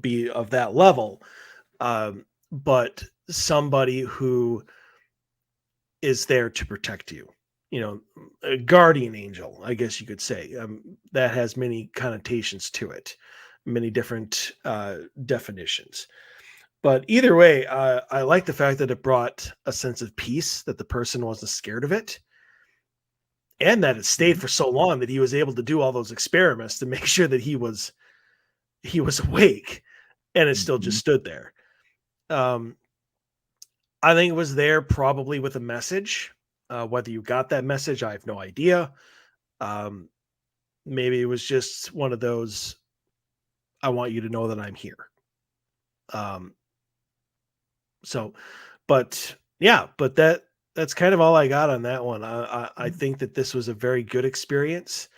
be of that level, but somebody who is there to protect you, a guardian angel, I guess you could say. That has many connotations to it, many different definitions. But either way, I like the fact that it brought a sense of peace, that the person wasn't scared of it, and that it stayed for so long that he was able to do all those experiments to make sure that he was awake, and it still just stood there. I think it was there probably with a message. Whether you got that message, I have no idea. Maybe it was just one of those, I want you to know that I'm here. But that's kind of all I got on that one. I think that this was a very good experience.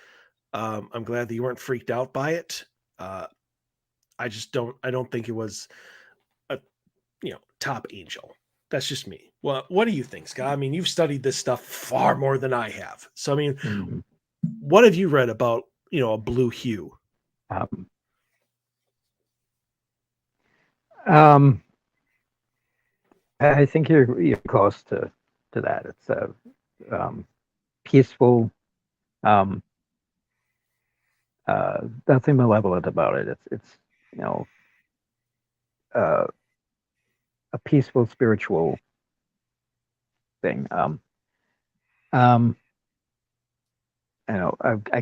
I'm glad that you weren't freaked out by it. I don't think it was a, top angel. That's just me. Well, what do you think, Scott? I mean, you've studied this stuff far more than I have. So, I mean, what have you read about, a blue hue? I think you're close to that. It's a peaceful, nothing malevolent about it. It's a peaceful spiritual thing. I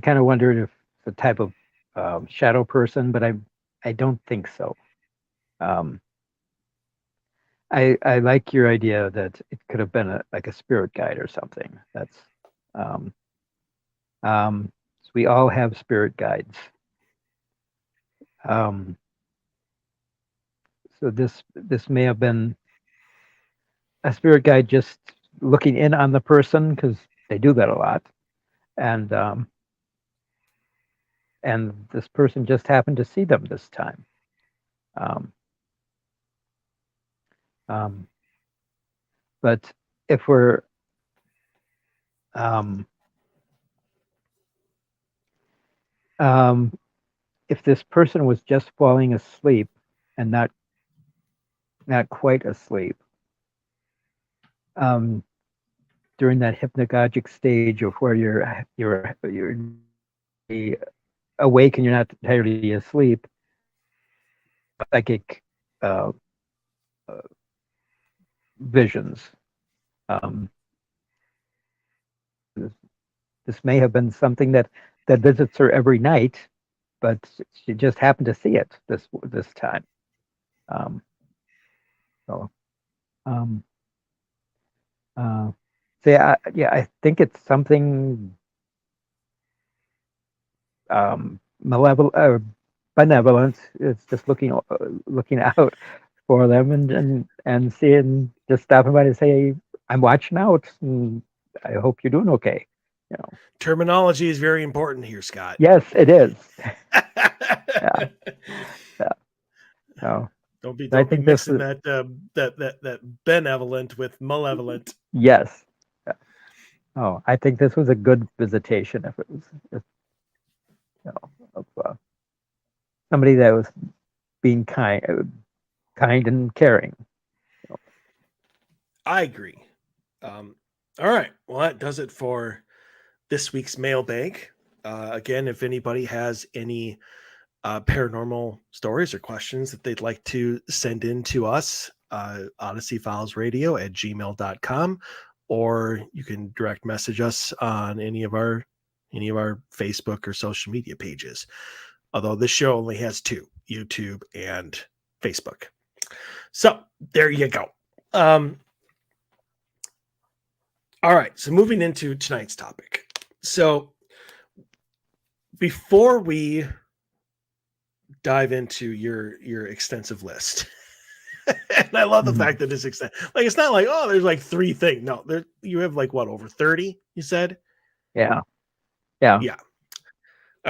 kind of wondered if it's a type of shadow person, but I don't think so. I like your idea that it could have been like a spirit guide or something. That's so we all have spirit guides. So this may have been a spirit guide just looking in on the person, because they do that a lot, and this person just happened to see them this time. But if we're if this person was just falling asleep and not quite asleep, during that hypnagogic stage of where you're awake and you're not entirely asleep, psychic uh, visions. This may have been something that visits her every night, but she just happened to see it this time. Um, so, um, so I think it's something malevolent or benevolent. It's just looking out for them and seeing, just stopping by to say, I'm watching out, and I hope you're doing okay. Terminology is very important here, Scott. Yes, it is. Yeah. No. Don't be I think mixing that benevolent with malevolent. Yes. Yeah. Oh, I think this was a good visitation. If it was, of somebody that was being kind and caring. I agree. All right. Well, that does it for this week's mailbag. Again, if anybody has any paranormal stories or questions that they'd like to send in to us, OdysseyFilesRadio@gmail.com, or you can direct message us on any of our Facebook or social media pages. Although this show only has two, YouTube and Facebook. So there you go. All right. So moving into tonight's topic. So before we dive into your extensive list, and I love the fact that it's extensive. Like, it's not like, oh, there's like 3 things. No, you have like what, over 30, you said? Yeah. All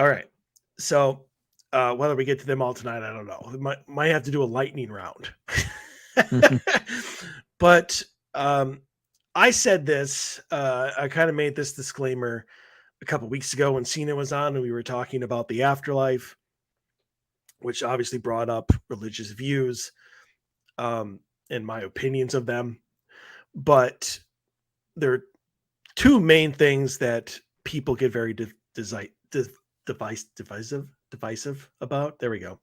right. So whether we get to them all tonight, I don't know. We might have to do a lightning round. But I said this, I kind of made this disclaimer a couple weeks ago when Cena was on and we were talking about the afterlife, which obviously brought up religious views and my opinions of them. But there are 2 main things that people get very divisive about. There we go.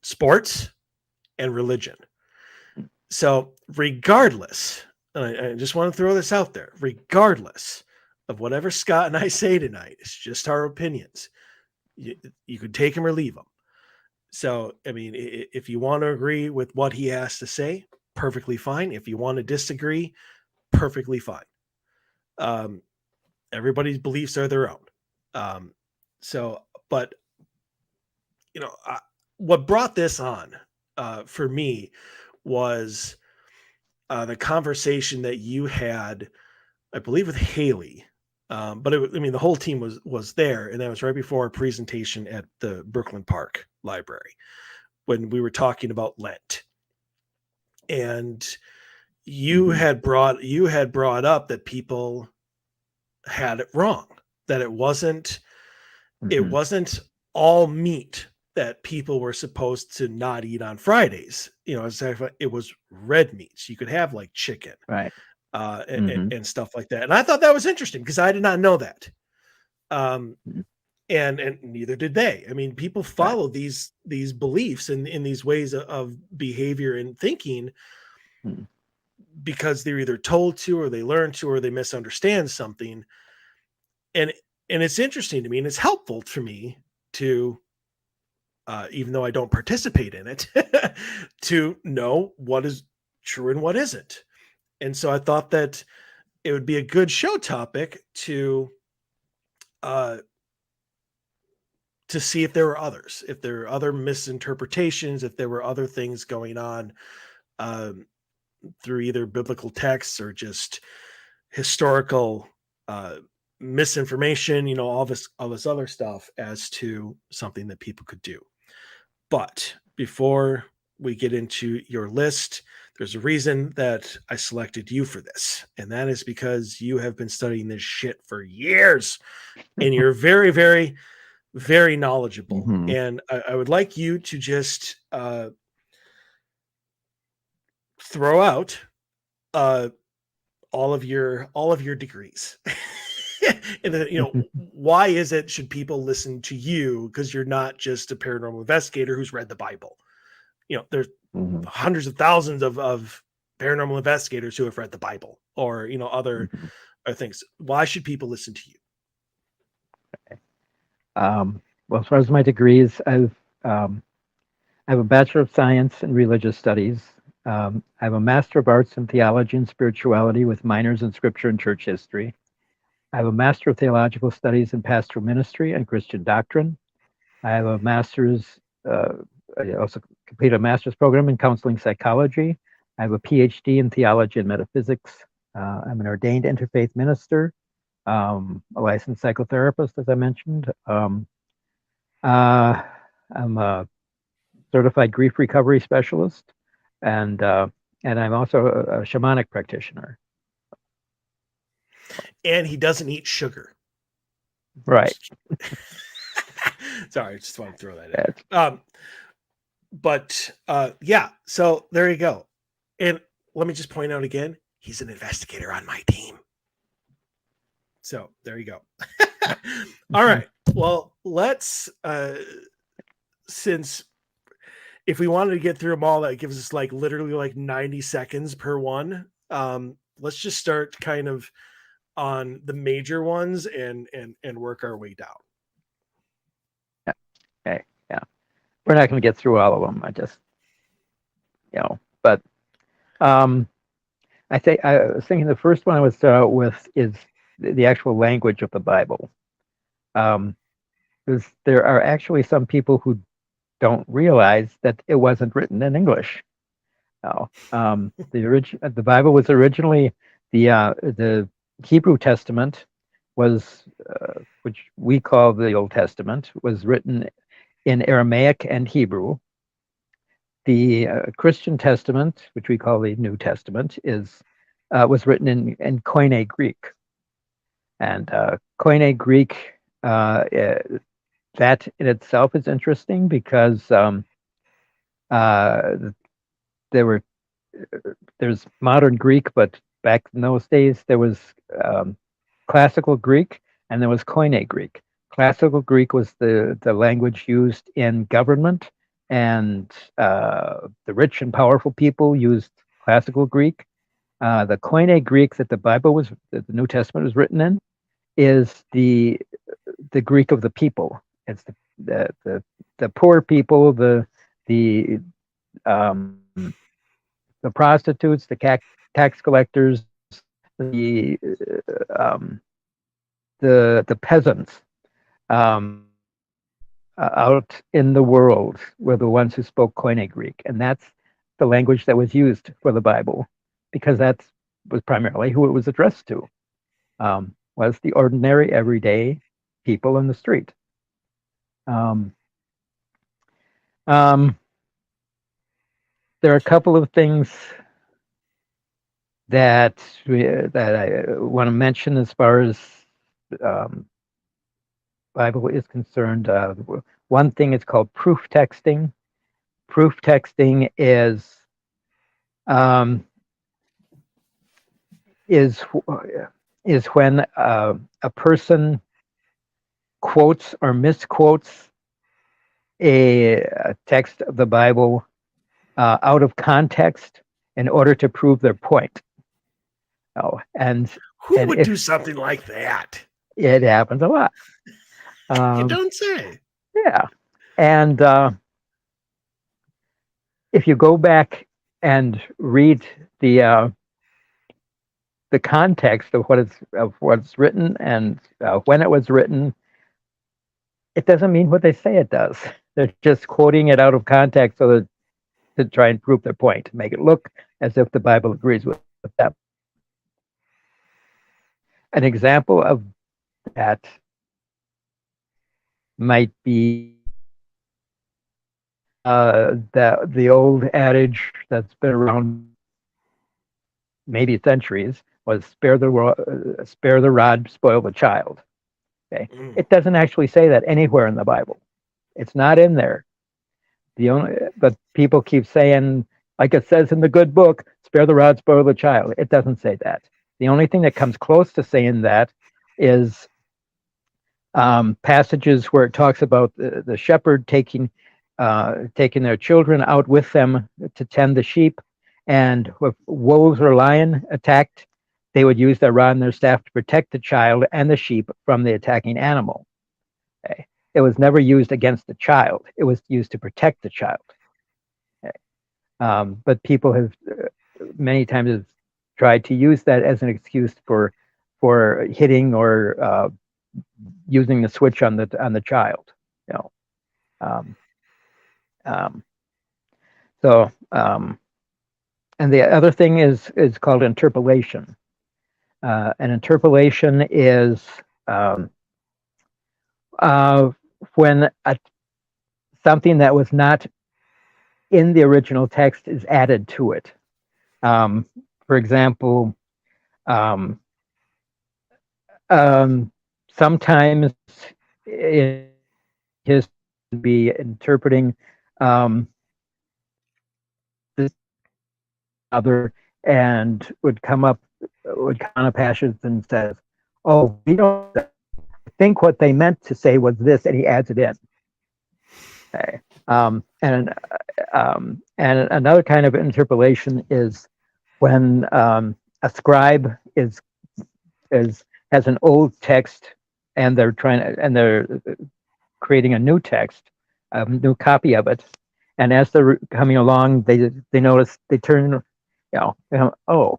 Sports and religion. So regardless, and I just want to throw this out there, regardless of whatever Scott and I say tonight, it's just our opinions. You could take them or leave them. So, I mean, if you want to agree with what he has to say, perfectly fine. If you want to disagree, perfectly fine. Everybody's beliefs are their own. But what brought this on for me was the conversation that you had, I believe, with Haley. But the whole team was there, and that was right before our presentation at the Brooklyn Park Library when we were talking about Lent. And you had brought up that people had it wrong, that it wasn't all meat that people were supposed to not eat on Fridays. It was red meats. You could have like chicken, right, and stuff like that. And I thought that was interesting because I did not know that. And neither did they. I mean, people follow these beliefs and in these ways of behavior and thinking because they're either told to, or they learn to, or they misunderstand something. And it's interesting to me, and it's helpful for me to, even though I don't participate in it, to know what is true and what isn't. And so I thought that it would be a good show topic to see if there were others, if there were other misinterpretations, if there were other things going on through either biblical texts or just historical misinformation, all this other stuff as to something that people could do. But before we get into your list, there's a reason that I selected you for this, and that is because you have been studying this shit for years, and you're very, very, very knowledgeable. And I would like you to just throw out all of your degrees. And then, why is it should people listen to you? Because you're not just a paranormal investigator who's read the Bible. There's hundreds of thousands of paranormal investigators who have read the Bible or, other things. Why should people listen to you? Well, as far as my degrees, I have a Bachelor of Science in Religious Studies. I have a Master of Arts in Theology and Spirituality with minors in Scripture and Church History. I have a Master of Theological Studies in Pastoral Ministry and Christian Doctrine. I have a Master's, I also completed a Master's program in Counseling Psychology. I have a PhD in Theology and Metaphysics. I'm an ordained interfaith minister, a licensed psychotherapist, as I mentioned. I'm a certified grief recovery specialist, and I'm also a shamanic practitioner. And he doesn't eat sugar. Right. Sorry, I just want to throw that in. But yeah, so there you go. And let me just point out again, he's an investigator on my team. So there you go. All right. Well, let's since if we wanted to get through them all, that gives us literally 90 seconds per one. Let's just start kind of on the major ones and work our way down. Okay. Yeah. We're not going to get through all of them. I just, but I was thinking the first one I would start out with is the actual language of the Bible. Because there are actually some people who don't realize that it wasn't written in English. The Bible was originally the Hebrew Testament was, which we call the Old Testament, was written in Aramaic and Hebrew. The Christian Testament, which we call the New Testament, was written in Koine Greek. And Koine Greek, that in itself is interesting because there's modern Greek, but back in those days there was classical Greek and there was Koine Greek. Classical Greek was the language used in government, and the rich and powerful people used classical Greek. The Koine Greek that the New Testament was written in is the Greek of the people. It's the poor people, the prostitutes, the tax collectors, the peasants out in the world were the ones who spoke Koine Greek, and that's the language that was used for the Bible, because that was primarily who it was addressed to, was the ordinary, everyday people in the street. There are a couple of things that I want to mention as far as Bible is concerned. One thing is called proof texting. Proof texting is when a person quotes or misquotes a text of the Bible out of context in order to prove their point. And who would do something like that? It happens a lot. You don't say. Yeah. And if you go back and read the context of what's written and when it was written, it doesn't mean what they say it does. They're just quoting it out of context to try and prove their point, to make it look as if the Bible agrees with them. An example of that might be the old adage that's been around maybe centuries was spare the rod, spoil the child. Okay, It doesn't actually say that anywhere in the Bible. It's not in there. But people keep saying, like it says in the good book, spare the rod, spoil the child. It doesn't say that. The only thing that comes close to saying that is passages where it talks about the shepherd taking their children out with them to tend the sheep, and if wolves or lion attacked, they would use their rod and their staff to protect the child and the sheep from the attacking animal. Okay. It was never used against the child. It was used to protect the child. Okay. But people have many times have tried to use that as an excuse for hitting or using the switch on the child. And the other thing is called interpolation. An interpolation is when something that was not in the original text is added to it. For example, sometimes it is to be interpreting this other, and would come up a passage and says, "Oh, we don't think what they meant to say was this," and he adds it in. Okay. And another kind of interpolation is when a scribe has an old text, and they're creating a new text, a new copy of it, and as they're coming along, they notice, they turn, oh,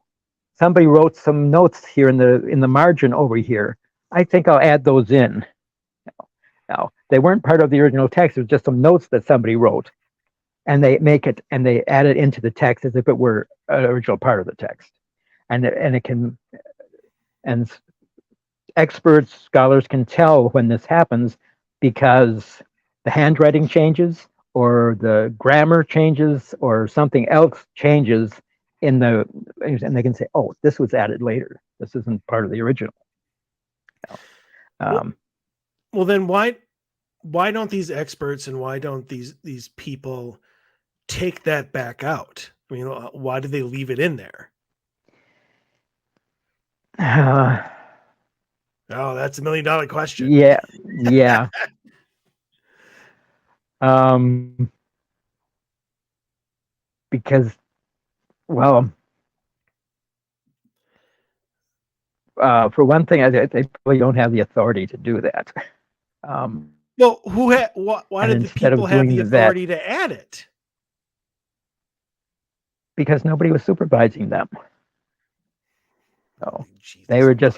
somebody wrote some notes here in the margin over here. I think I'll add those in. Now, they weren't part of the original text. It was just some notes that somebody wrote, and they add it into the text as if it were an original part of the text. And experts, scholars can tell when this happens because the handwriting changes, or the grammar changes, or something else changes and they can say, "Oh, this was added later. This isn't part of the original." Well, then why don't these experts and why don't these people take that back out? I mean, why do they leave it in there? Oh, that's $1 million question. Yeah. Because, well, for one thing, they probably don't have the authority to do that. Well, why did the people have the authority to add it? Because nobody was supervising them. So Jesus, they were, that's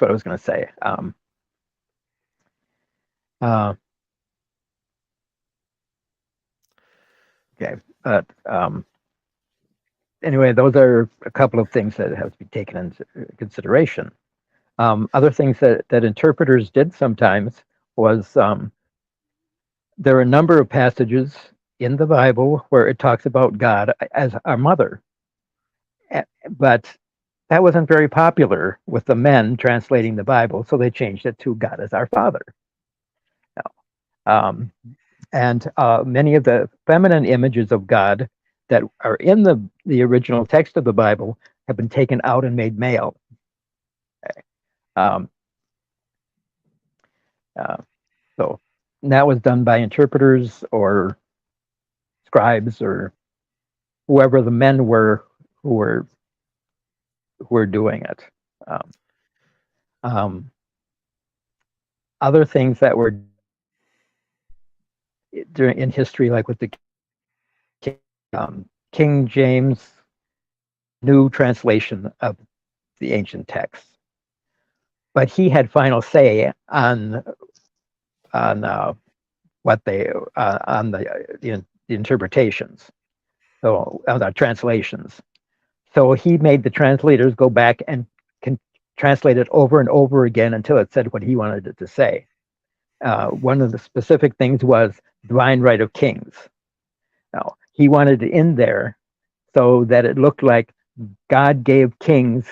what I was going to say. Okay, but anyway, those are a couple of things that have to be taken into consideration. Other things that interpreters did sometimes was there are a number of passages in the Bible where it talks about God as our mother, but that wasn't very popular with the men translating the Bible, so they changed it to God as our Father. And many of the feminine images of God that are in the original text of the Bible have been taken out and made male. So that was done by interpreters or scribes or whoever the men were who were doing it. Other things that were in history, like with the King James new translation of the ancient texts, but he had final say on what they on the interpretations, so on the translations. So he made the translators go back and can translate it over and over again until it said what he wanted it to say. One of the specific things was divine right of kings. Now, he wanted it in there so that it looked like God gave kings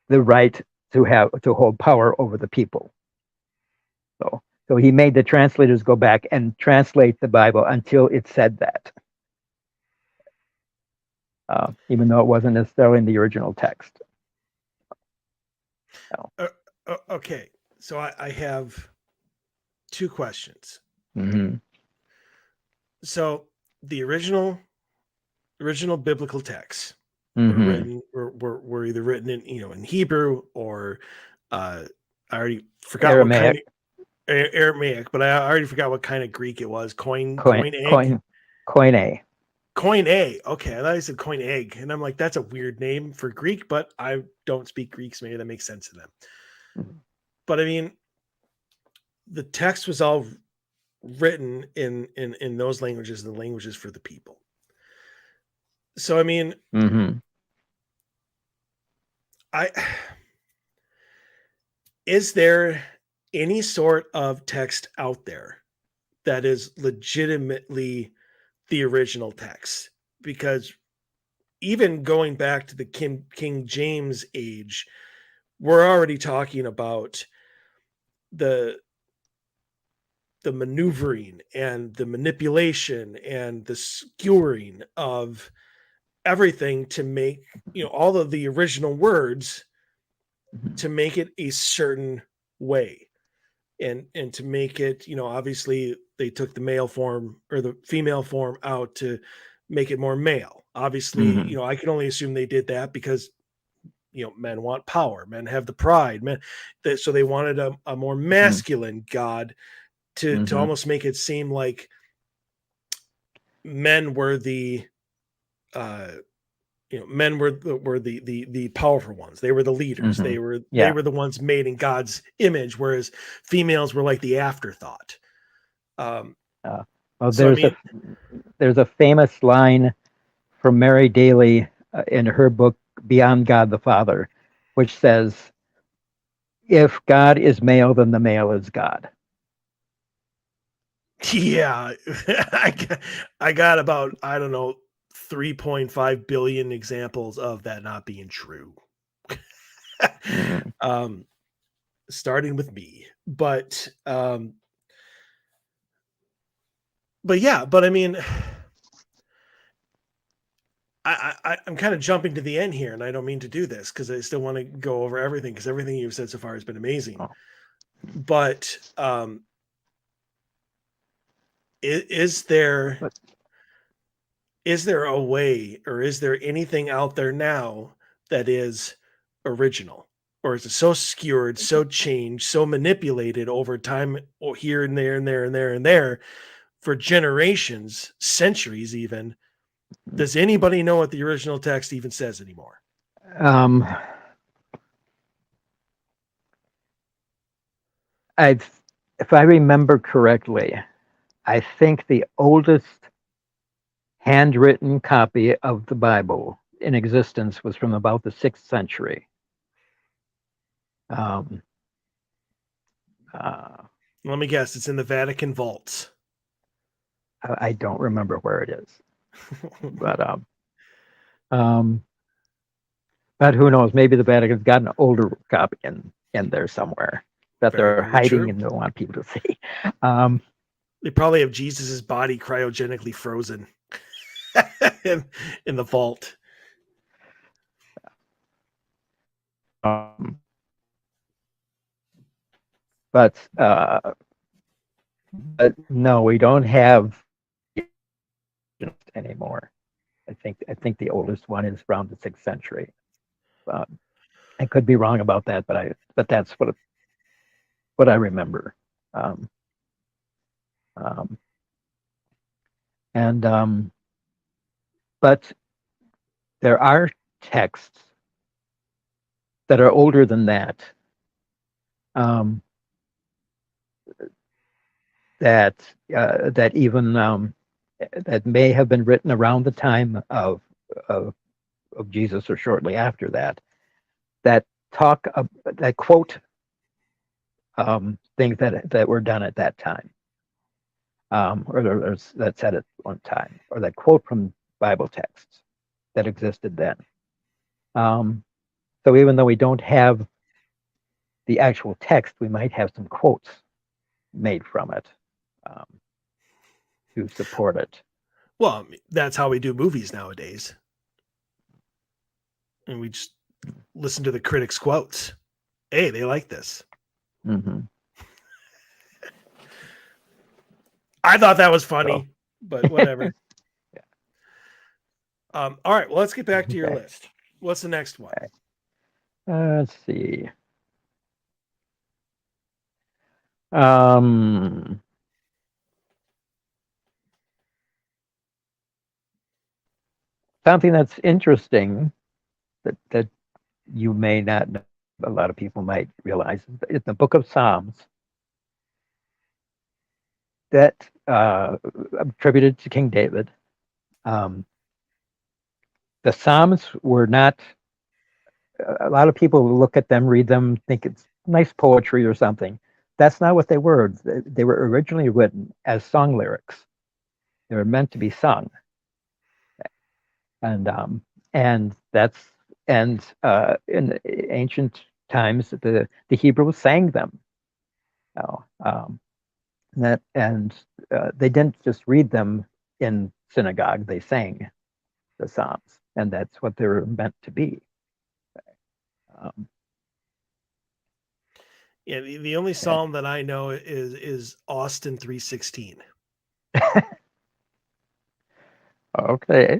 the right to hold power over the people. So So he made the translators go back and translate the Bible until it said that, even though it wasn't necessarily in the original text. So. Okay, so I have two questions. Mm-hmm. So the original biblical texts Mm-hmm. were either written in in Hebrew or I already forgot Aramaic. what kind of Aramaic, but I already forgot what kind of Greek it was. Koine. Koine. Okay, I thought you said coin egg, and I'm like, that's a weird name for Greek, but I don't speak Greek, so maybe that makes sense to them. Mm-hmm. But I mean, the text was all written in those languages, the languages for the people. So I mean, Mm-hmm. Is there any sort of text out there that is legitimately the original text? Because even going back to the King James age, we're already talking about the maneuvering and the manipulation and the skewering of everything to make all of the original words to make it a certain way, and to make it obviously they took the male form or the female form out to make it more male. Obviously, Mm-hmm. I can only assume they did that because men want power, men have the pride, so they wanted a more masculine God to almost make it seem like men were the men were the powerful ones. They were the leaders. Mm-hmm. They were the ones made in God's image, whereas females were like the afterthought. Well, So there's a famous line from Mary Daly in her book Beyond God the Father, which says, "If God is male, then the male is God." yeah, I got about 3.5 billion examples of that not being true. Mm-hmm. Starting with me, but yeah, but I mean, I'm kind of jumping to the end here, and I don't mean to do this because I still want to go over everything because everything you've said so far has been amazing. Oh. But is there a way, or is there anything out there now that is original, or is it so skewered, so changed, so manipulated over time, or here and there and there and there and there for generations, centuries even? Does anybody know what the original text even says anymore? If I remember correctly, I think the oldest handwritten copy of the Bible in existence was from about the 6th century. Let me guess, it's in the Vatican vaults. I don't remember where it is, but who knows? Maybe the Vatican's got an older copy in there somewhere that they're hiding and don't want people to see. They probably have Jesus's body cryogenically frozen in the vault. But no, we don't have anymore. I think the oldest one is around the 6th century. I could be wrong about that, but that's what I remember. But there are texts that are older than that. That even that may have been written around the time of Jesus or shortly after that. That quote things that were done at that time, or that said at one time, or that quote from Bible texts that existed then. So even though we don't have the actual text, we might have some quotes made from it to support it. Well, I mean, that's how we do movies nowadays. And we just listen to the critics' quotes. Hey, they like this. Mm-hmm. I thought that was funny, So. but whatever. Yeah. All right, well, let's get back to your list. What's the next one? Okay. Let's see. Something that's interesting that you may not know, a lot of people might realize, is the Book of Psalms that attributed to King David. The Psalms were not. A lot of people look at them, read them, think it's nice poetry or something. That's not what they were. They were originally written as song lyrics. They were meant to be sung, and in ancient times, the Hebrews sang them. They didn't just read them in synagogue; they sang the Psalms, and that's what they were meant to be. Yeah, the only psalm that I know is Austin 3:16. Okay.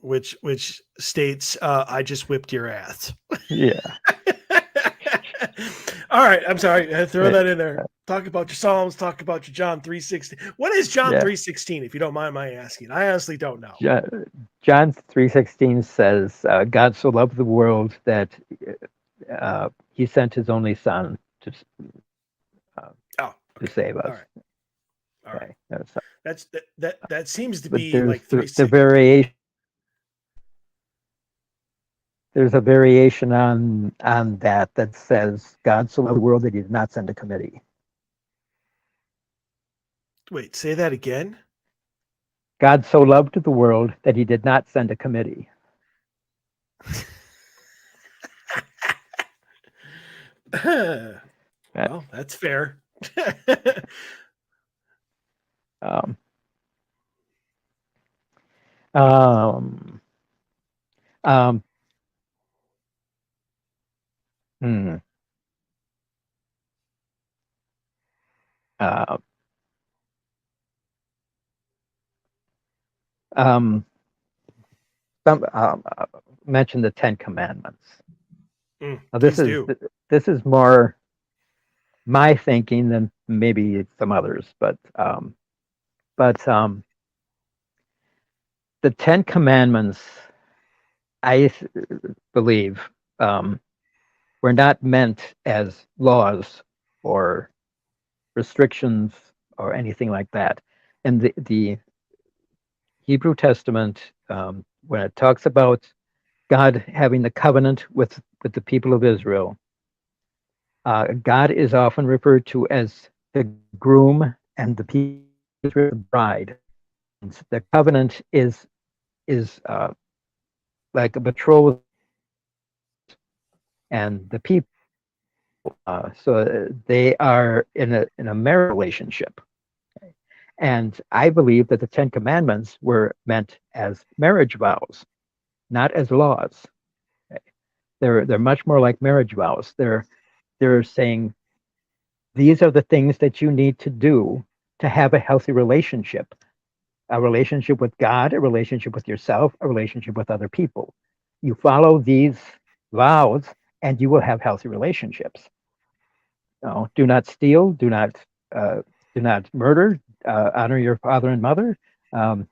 which states, "I just whipped your ass." Yeah. All right, I'm sorry. Throw that in there. Talk about your Psalms. Talk about your John 3:16. What is John 3:16? If you don't mind my asking, I honestly don't know. John 3:16 says, "God so loved the world that He sent His only Son to save us." All right. Okay. That seems to be like the variation. There's a variation on that says, "God so loved the world that He did not send a committee." Wait, say that again. God so loved the world that He did not send a committee. Well, that's fair. Mention the Ten Commandments. Now, this is more my thinking than maybe some others, but the Ten Commandments, I believe, were not meant as laws or restrictions or anything like that. And the Hebrew Testament, when it talks about God having the covenant with the people of Israel, God is often referred to as the groom and the people, the bride. And the covenant is like a betrothal, and the people. So they are in a marriage relationship. And I believe that the Ten Commandments were meant as marriage vows, not as laws. They're much more like marriage vows. They're saying, these are the things that you need to do to have a healthy relationship. A relationship with God, a relationship with yourself, a relationship with other people. You follow these vows and you will have healthy relationships. Do not steal, do not murder, honor your father and mother, do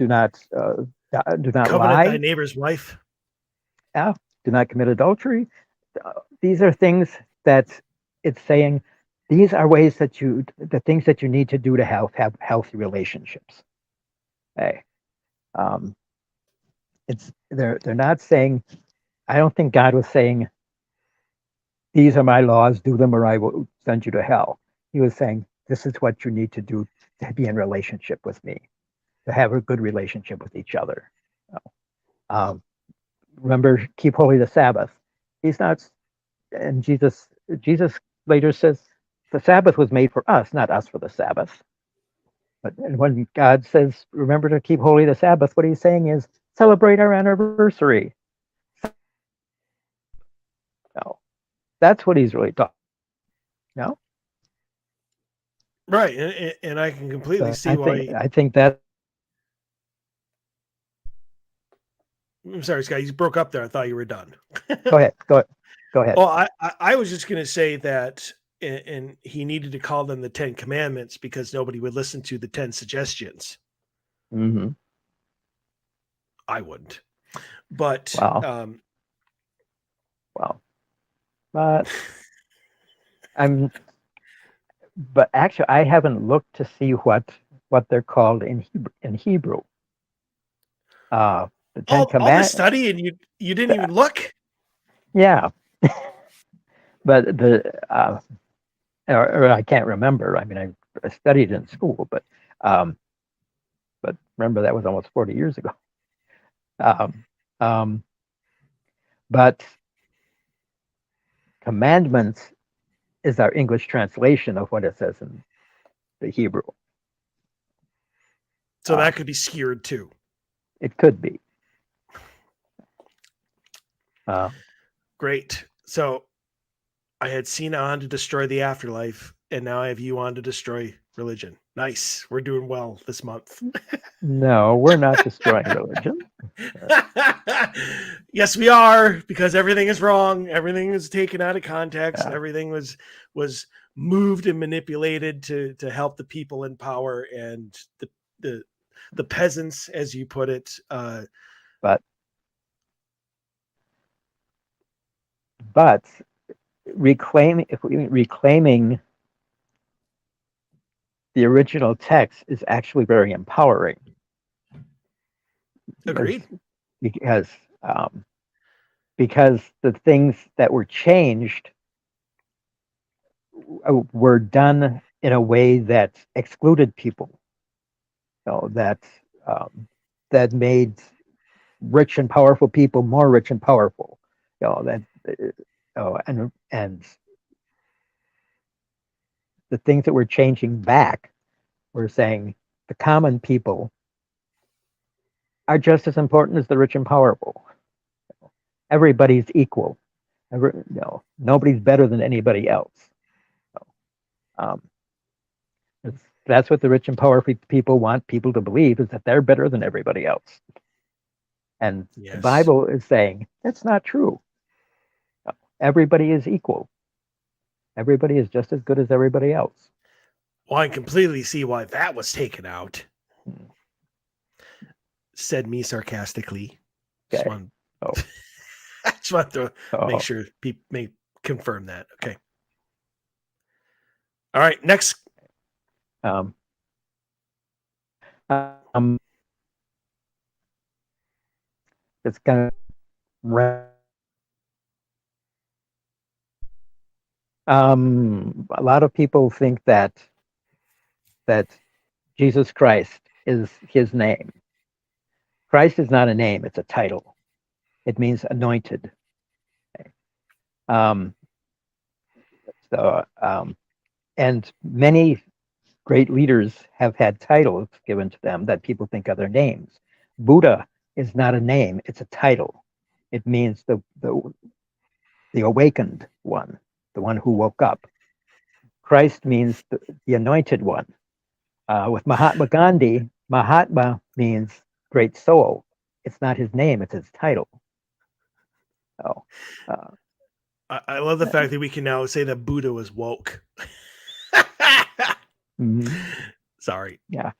not covenant lie. Thy neighbor's wife. Do not commit adultery. These are things that it's saying, these are ways the things that you need to do to have healthy relationships. They're not saying, I don't think God was saying, these are my laws, do them or I will send you to hell. He was saying, this is what you need to do to be in relationship with me, to have a good relationship with each other. Remember, keep holy the Sabbath. He's not, and Jesus later says the Sabbath was made for us, not us for the Sabbath. But when God says, remember to keep holy the Sabbath, what he's saying is celebrate our anniversary. No, that's what he's really talking. No, Right, and I can completely see why. I think that. I'm sorry, Scott. You broke up there. I thought you were done. Go ahead. Oh, I was just going to say that, and he needed to call them the 10 Commandments because nobody would listen to the 10 suggestions. Mm-hmm. I wouldn't. But wow. But But actually, I haven't looked to see what they're called in Hebrew. The Ten all the Commandments. study, and you didn't even look. Yeah, but or I can't remember. I mean, I studied in school, but remember that was almost 40 years ago. But commandments is our English translation of what it says in the Hebrew. So that could be skewered too. It could be. Great. So I had Cena on to destroy the afterlife, and now I have you on to destroy religion. Nice. We're doing well this month. No, we're not destroying religion. Yes, we are, because everything is wrong. Everything is taken out of context. Yeah. Everything was moved and manipulated to help the people in power and the peasants, as you put it. But reclaiming the original text is actually very empowering. Agreed. Because the things that were changed were done in a way that excluded people. That made rich and powerful people more rich and powerful. And the things that were changing back were saying the common people are just as important as the rich and powerful. Everybody's equal. Nobody's better than anybody else. That's what the rich and powerful people want people to believe, is that they're better than everybody else. And yes. The Bible is saying that's not true. Everybody is equal. Everybody is just as good as everybody else. Well, I completely see why that was taken out. Said me sarcastically. Okay. I just want to make sure people may confirm that. Okay. All right. Next. It's kind of a lot of people think that Jesus Christ is his name. Christ is not a name; it's a title. It means anointed. And many great leaders have had titles given to them that people think are their names. Buddha is not a name; it's a title. It means the awakened one, the one who woke up. Christ means the anointed one. With Mahatma Gandhi, Mahatma means great soul. It's not his name; it's his title. I love the fact that we can now say that Buddha was woke. Mm-hmm. Sorry. Yeah.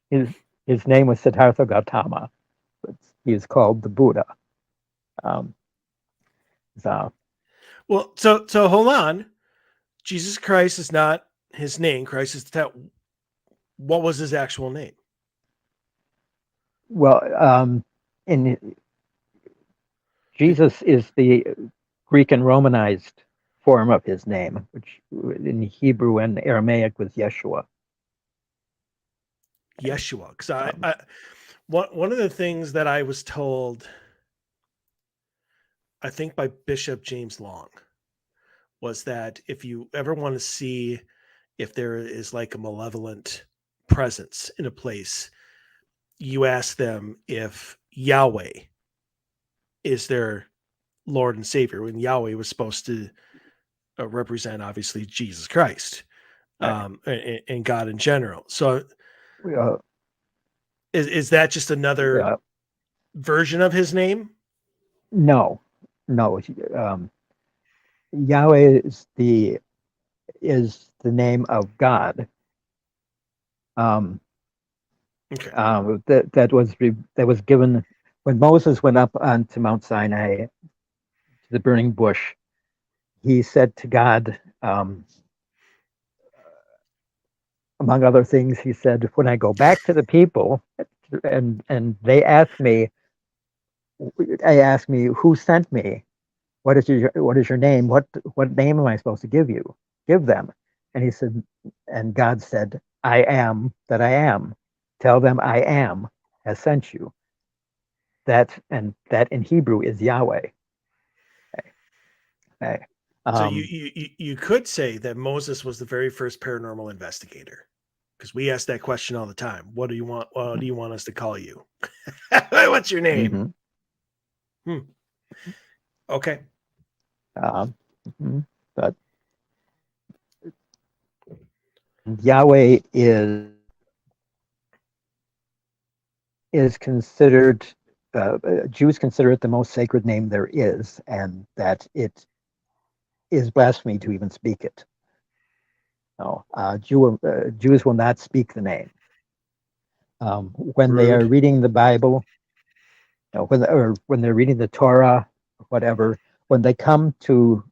His name was Siddhartha Gautama, but he is called the Buddha. Well, so hold on. Jesus Christ is not his name. Christ is what was his actual name? Well, Jesus is the Greek and Romanized form of his name, which in Hebrew and Aramaic was Yeshua. Yeshua. Because one of the things that I was told, I think by Bishop James Long, was that if you ever want to see if there is like a malevolent presence in a place, you ask them if Yahweh is their Lord and Savior, when Yahweh was supposed to represent obviously Jesus Christ, and God in general. So is that just another version of his name? No. Yahweh is the name of God. Okay. That was given when Moses went up onto Mount Sinai to the burning bush. He said to God, among other things, he said, "When I go back to the people, and they ask me, who sent me? What is your name? What name am I supposed to give you? Give them." And he said, and God said, "I am that I am. Tell them I am has sent you." That in Hebrew is Yahweh. Okay. So you could say that Moses was the very first paranormal investigator, because we ask that question all the time. What do you want? What do you want us to call you? What's your name? Mm-hmm. Okay. But Yahweh is considered, Jews consider it the most sacred name there is, and that it is blasphemy to even speak it. No, Jews will not speak the name. When they are reading the Bible, when they're reading the Torah, whatever, when they come to,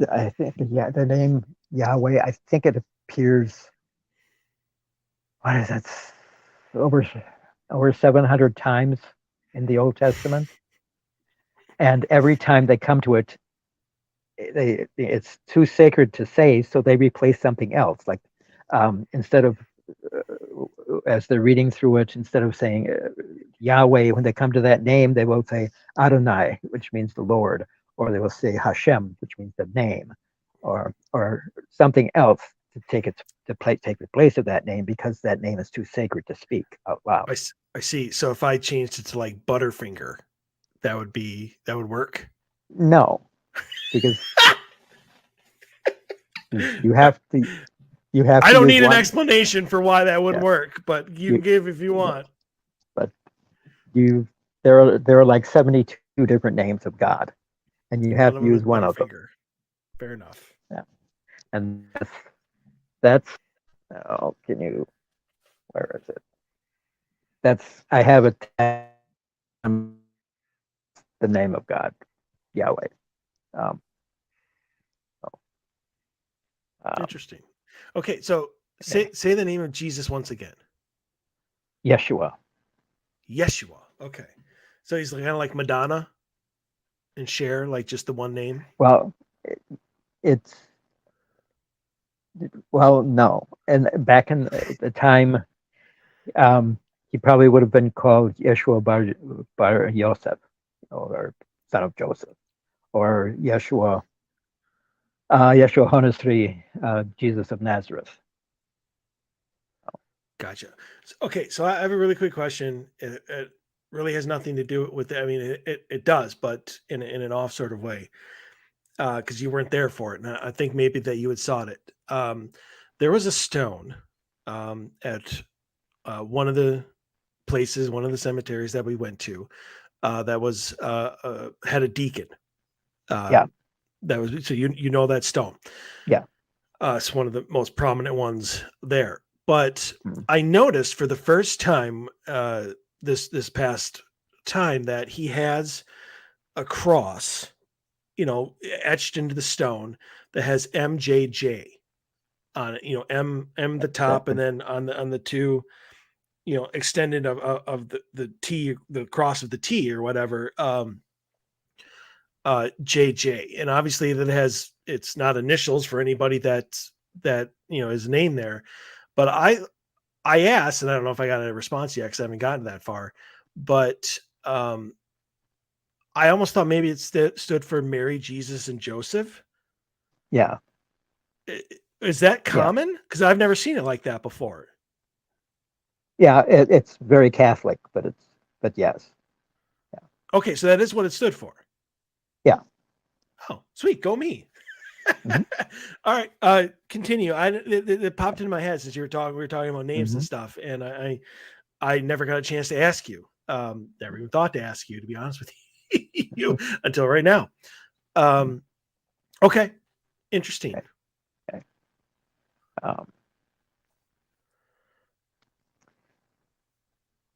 I think, the name Yahweh, I think it appears, what is that, over 700 times in the Old Testament, and every time they come to it, it's too sacred to say, so they replace something else. Like instead of, as they're reading through it, instead of saying Yahweh, when they come to that name, they will say Adonai, which means the Lord, or they will say Hashem, which means the name, or something else to take the place of that name, because that name is too sacred to speak out loud. I see. So if I changed it to like Butterfinger, that would work? No, because you have to. I don't need an explanation for why that would work, but you can give if you want. But there are like 72 different names of God, and you have to use one of them. Fair enough. Yeah, and that's. Oh, where is it? I have it. The name of God, Yahweh. Interesting. Okay, so say the name of Jesus once again. Yeshua. Okay, so he's kind of like Madonna and Cher, like just the one name. Well, no, and back in the time, he probably would have been called Yeshua Bar Yosef, or son of Joseph, or Yeshua Honestri, Jesus of Nazareth. Gotcha. Okay, so I have a really quick question. It really has nothing to do with it. I mean, it does, but in an off sort of way, because you weren't there for it, and I think maybe that you had sought it. There was a stone at one of the places, one of the cemeteries that we went to, that was had a deacon. That was, so you know that stone. Yeah. It's one of the most prominent ones there. But I noticed for the first time this past time that he has a cross, etched into the stone that has MJJ on it. M the top, and then on the two, extended of the T, the cross of the T or whatever. JJ, and obviously it's not initials for anybody that is named there. But I asked, and I don't know if I got a response yet because I haven't gotten that far, but I almost thought maybe it stood for Mary, Jesus, and Joseph, Yeah. Is that common? Because I've never seen it like that before. Yeah, it's very Catholic, but yes. Okay, so that is what it stood for. Yeah. Oh, sweet. Go me. Mhm. All right. Continue. It popped into my head since we were talking about names and Mhm. stuff, and I never got a chance to ask you. Never even thought to ask you, to be honest with you, until right now. Okay. Interesting. Okay.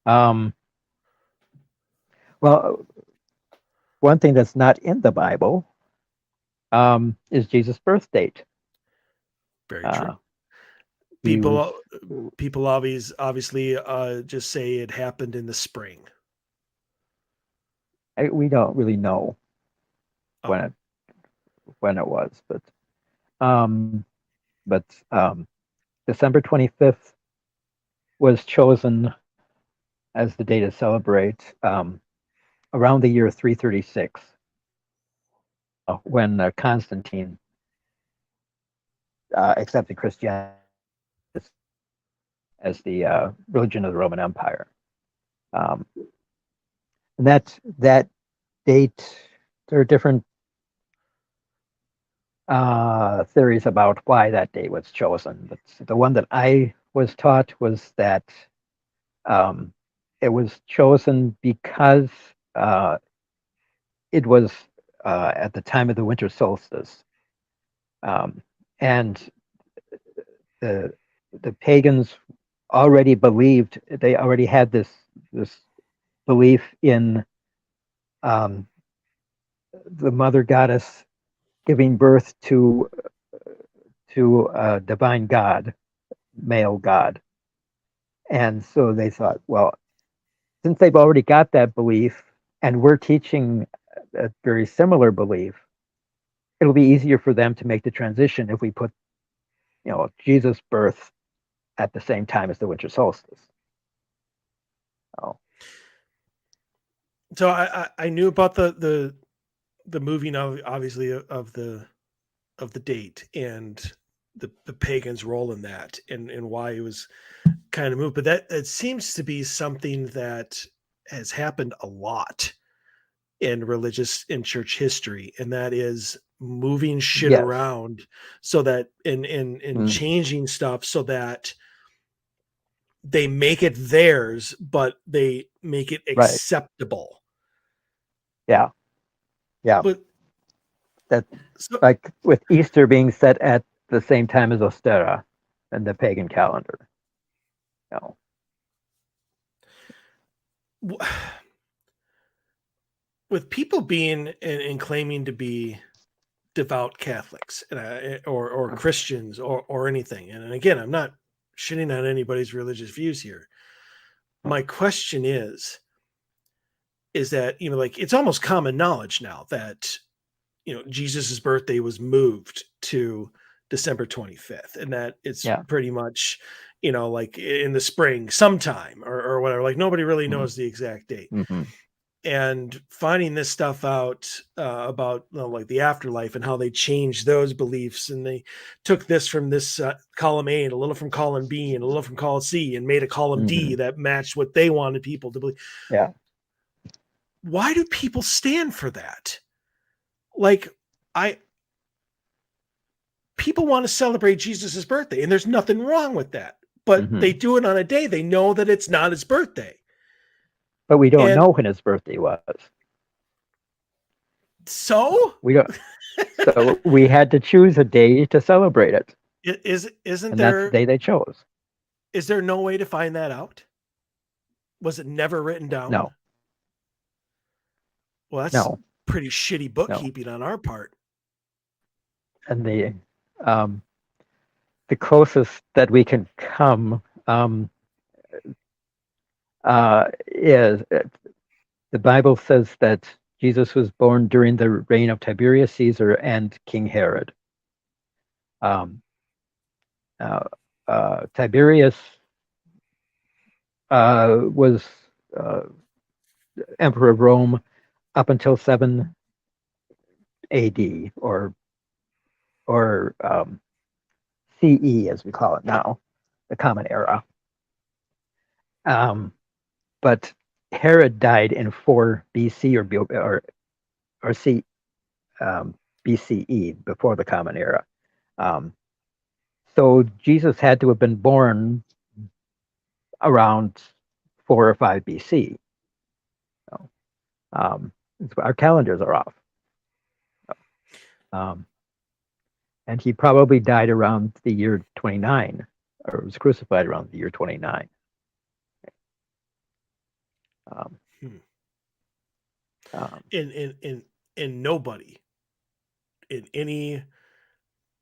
Um, well, one thing that's not in the Bible is Jesus' birth date. Very true. He People was, obviously just say it happened in the spring. we don't really know Oh. when it was, but December 25th was chosen as the day to celebrate around the year 336, when Constantine accepted Christianity as the religion of the Roman Empire. And that date, there are different theories about why that date was chosen. But the one that I was taught was that it was chosen because it was at the time of the winter solstice, and the pagans already believed, they already had this belief in the mother goddess giving birth to a divine god, male god. And so they thought, well, since they've already got that belief and we're teaching a very similar belief, it'll be easier for them to make the transition if we put, Jesus' birth at the same time as the winter solstice. Oh. So I knew about the moving of, obviously, of the date and the pagans' role in that, and why it was kind of moved, but that it seems to be something that has happened a lot in church history, and that is moving shit Yes. around so that in Mm. changing stuff so that they make it theirs, but they make it Right. acceptable. Yeah. But That, like with Easter being set at the same time as Ostera in the pagan calendar. With people being and claiming to be devout Catholics or Christians or anything, and again, I'm not shitting on anybody's religious views here. My question is that, like, it's almost common knowledge now that, Jesus's birthday was moved to December 25th, and that it's pretty much, like in the spring sometime or whatever. Like, nobody really knows the exact date. Mm-hmm. And finding this stuff out about, like, the afterlife and how they changed those beliefs, and they took this from this column A and a little from column B and a little from column C and made a column D that matched what they wanted people to believe. Yeah. Why do people stand for that? Like, people want to celebrate Jesus's birthday, and there's nothing wrong with that, but they do it on a day they know that it's not his birthday. But we don't know when his birthday was. So we don't. So we had to choose a day to celebrate it. Isn't and there? That's the day they chose. Is there no way to find that out? Was it never written down? No. Well, that's pretty shitty bookkeeping on our part. And the closest that we can come is the Bible says that Jesus was born during the reign of Tiberius Caesar and King Herod. Tiberius was emperor of Rome up until 7 AD or or CE as we call it now, the Common Era. But Herod died in 4 BC or BCE, before the Common Era. So Jesus had to have been born around 4 or 5 BC. So, our calendars are off. And he probably died around the year 29, or was crucified around the year 29. In nobody, in any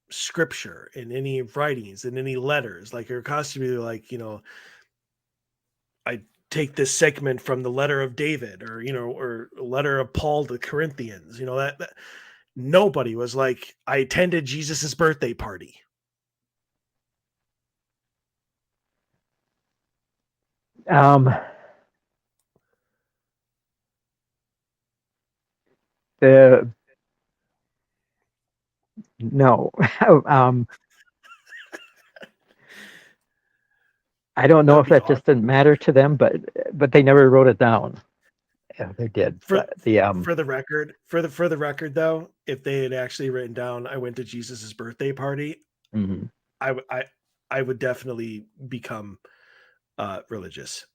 scripture, in any writings, in any letters, like you're constantly like, I take this segment from the letter of David, or or a letter of Paul to Corinthians, that nobody was like, I attended Jesus's birthday party. No. I don't know if that just didn't matter to them, but they never wrote it down. Yeah, they did. For the record though, if they had actually written down, I went to Jesus's birthday party, I would definitely become religious,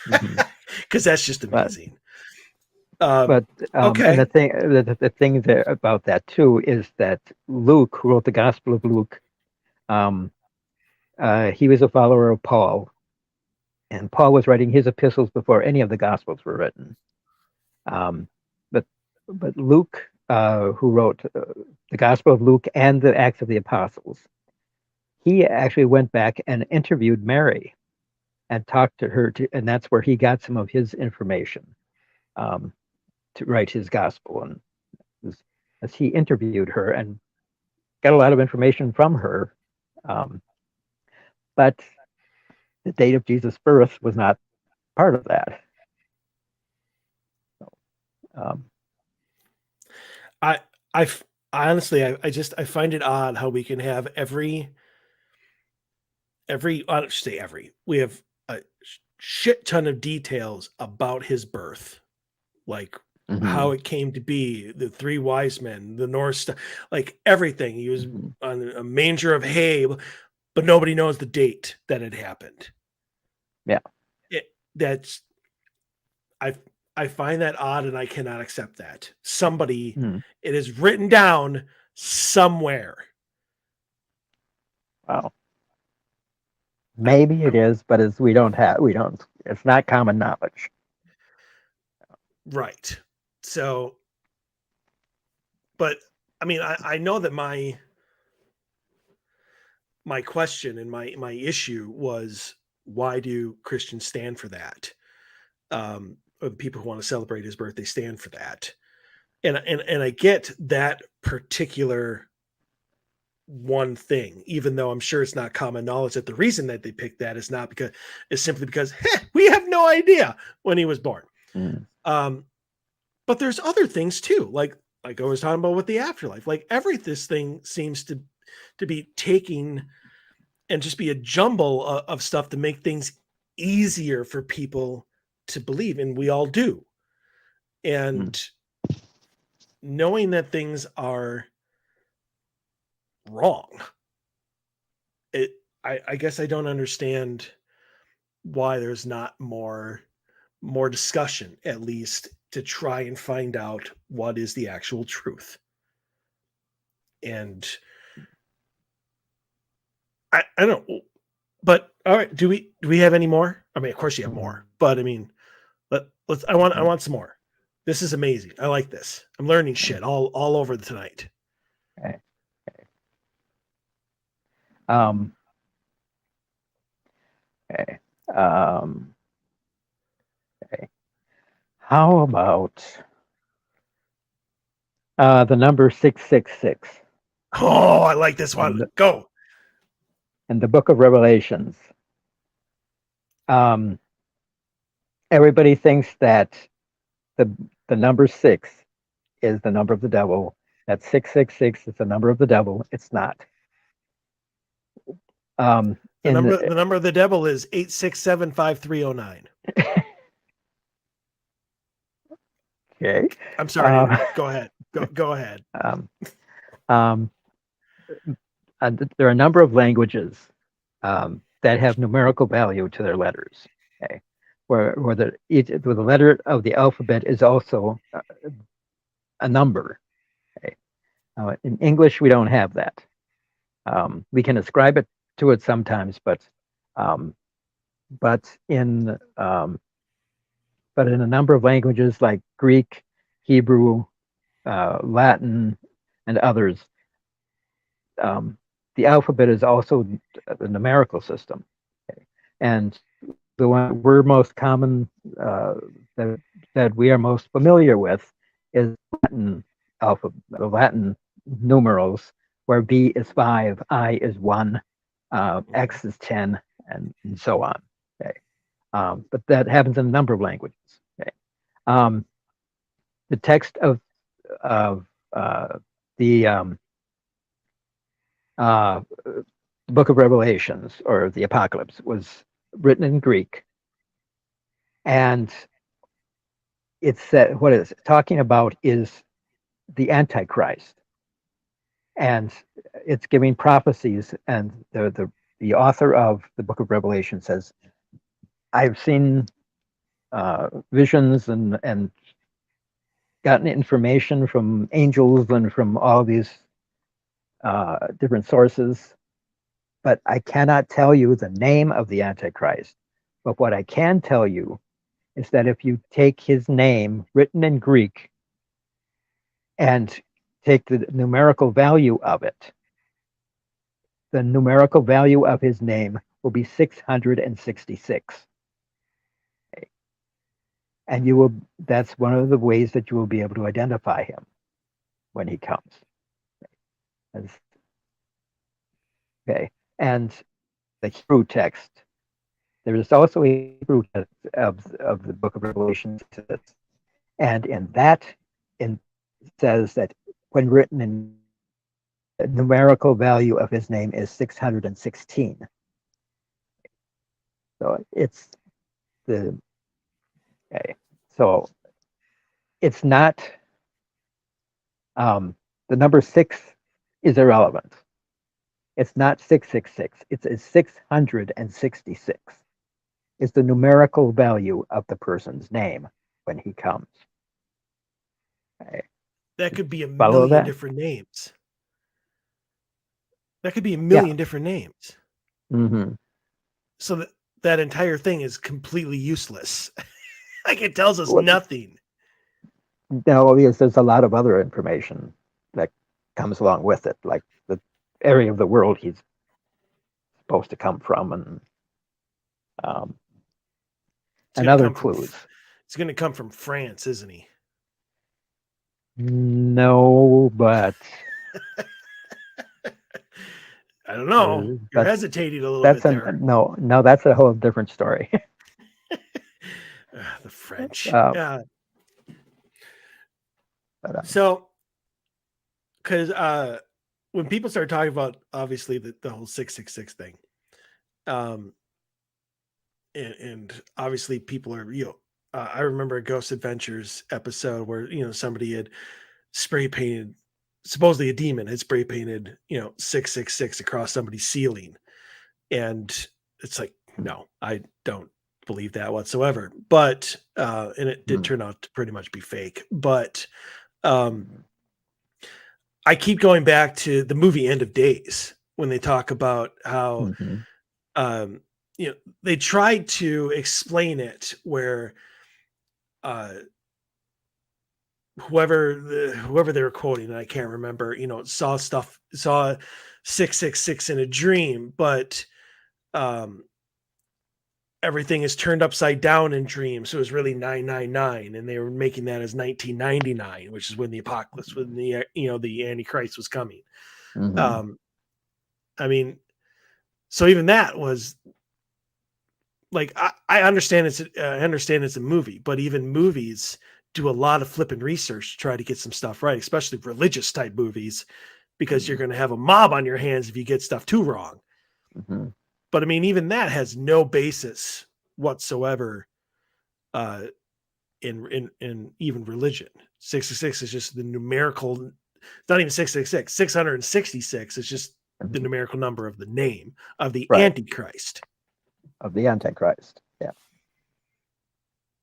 because that's just amazing. Okay. And the thing there about that too is that Luke, who wrote the Gospel of Luke, he was a follower of Paul, and Paul was writing his epistles before any of the Gospels were written. But Luke, who wrote the Gospel of Luke and the Acts of the Apostles, he actually went back and interviewed Mary and talked to her, and that's where he got some of his information to write his gospel. And as he interviewed her and got a lot of information from her, but the date of Jesus' birth was not part of that. I honestly, I find it odd how we can have we have a shit ton of details about his birth, like how it came to be, the 3 wise men, the North Star, like everything. He was on a manger of hay, but nobody knows the date that it happened. Yeah. I find that odd, and I cannot accept that. Somebody, it is written down somewhere. Wow. Maybe it is, but it's not common knowledge. Right. So, but I mean, I know that my question and my issue was, why do Christians stand for that? Or the people who want to celebrate his birthday stand for that. And I get that particular one thing, even though I'm sure it's not common knowledge that the reason that they picked that is simply because we have no idea when he was born. But there's other things too, like I was talking about with the afterlife. Like this thing seems to be taking and just be a jumble of stuff to make things easier for people to believe, and we all do. And knowing that things are wrong, I guess I don't understand why there's not more discussion, at least to try and find out what is the actual truth. And I don't know, but all right, do we have any more? I mean, of course you have more, but I mean, let's I want some more. This is amazing. I like this. I'm learning shit all over tonight. Okay. Okay. How about the number 666? Oh, I like this one. Go. In the book of Revelations. Everybody thinks that the number 6 is the number of the devil, That 666 is the number of the devil. It's not. The number of the devil is 8675309. Okay. I'm sorry. Go ahead. Go ahead. There are a number of languages that have numerical value to their letters. Okay, where the letter of the alphabet is also a number. Okay, in English we don't have that. We can ascribe it to it sometimes, but in a number of languages like Greek, Hebrew, Latin, and others, the alphabet is also the numerical system. Okay? And the one we're most common, that we are most familiar with, is Latin alphabet, the Latin numerals, where B is 5, I is 1, X is 10, and so on. Okay, but that happens in a number of languages. Okay, the text of the Book of Revelations, or the Apocalypse, was written in Greek, and it's what it's talking about is the Antichrist, and it's giving prophecies. And the author of the Book of Revelation says, "I've seen visions and gotten information from angels and from all these different sources, but I cannot tell you the name of the Antichrist. But what I can tell you is that if you take his name written in Greek and take the numerical value of it, the numerical value of his name will be 666. Okay. And that's one of the ways that you will be able to identify him when he comes. Okay, and the Hebrew text. There is also a Hebrew text of the Book of Revelation, and in that, it says that when written in, the numerical value of his name is 616. So it's so it's not the number 6 is irrelevant. It's not 666. It's 666. It's the numerical value of the person's name when he comes. Okay. That could be a Follow million that? different names. That could be a million different names. Mm-hmm. So that entire thing is completely useless. Like, it tells us nothing. No, because there's a lot of other information that comes along with it, like the area of the world he's supposed to come from, and other clues. It's going to come from France, isn't he? No, but I don't know. You're hesitating a little bit there. No, that's a whole different story. The French. So, because when people start talking about, obviously, the whole 666 thing, and obviously people are, I remember a Ghost Adventures episode where, somebody had spray painted, supposedly a demon had spray painted, 666 across somebody's ceiling. And it's like, no, I don't believe that whatsoever. But, and it did turn out to pretty much be fake. But I keep going back to the movie End of Days when they talk about how, they tried to explain it where whoever they were quoting, and I can't remember, saw 666 in a dream, but everything is turned upside down in dreams. So it was really 999, and they were making that as 1999, which is when the apocalypse, when the Antichrist was coming. I mean, so even that was like, I understand it's a movie, but even movies do a lot of flipping research to try to get some stuff right, especially religious type movies, because you're going to have a mob on your hands if you get stuff too wrong. Mm-hmm. But I mean, even that has no basis whatsoever in even religion. 666 is just the numerical, not even 666, 666 is just the numerical number of the name of the Antichrist. Of the Antichrist, yeah.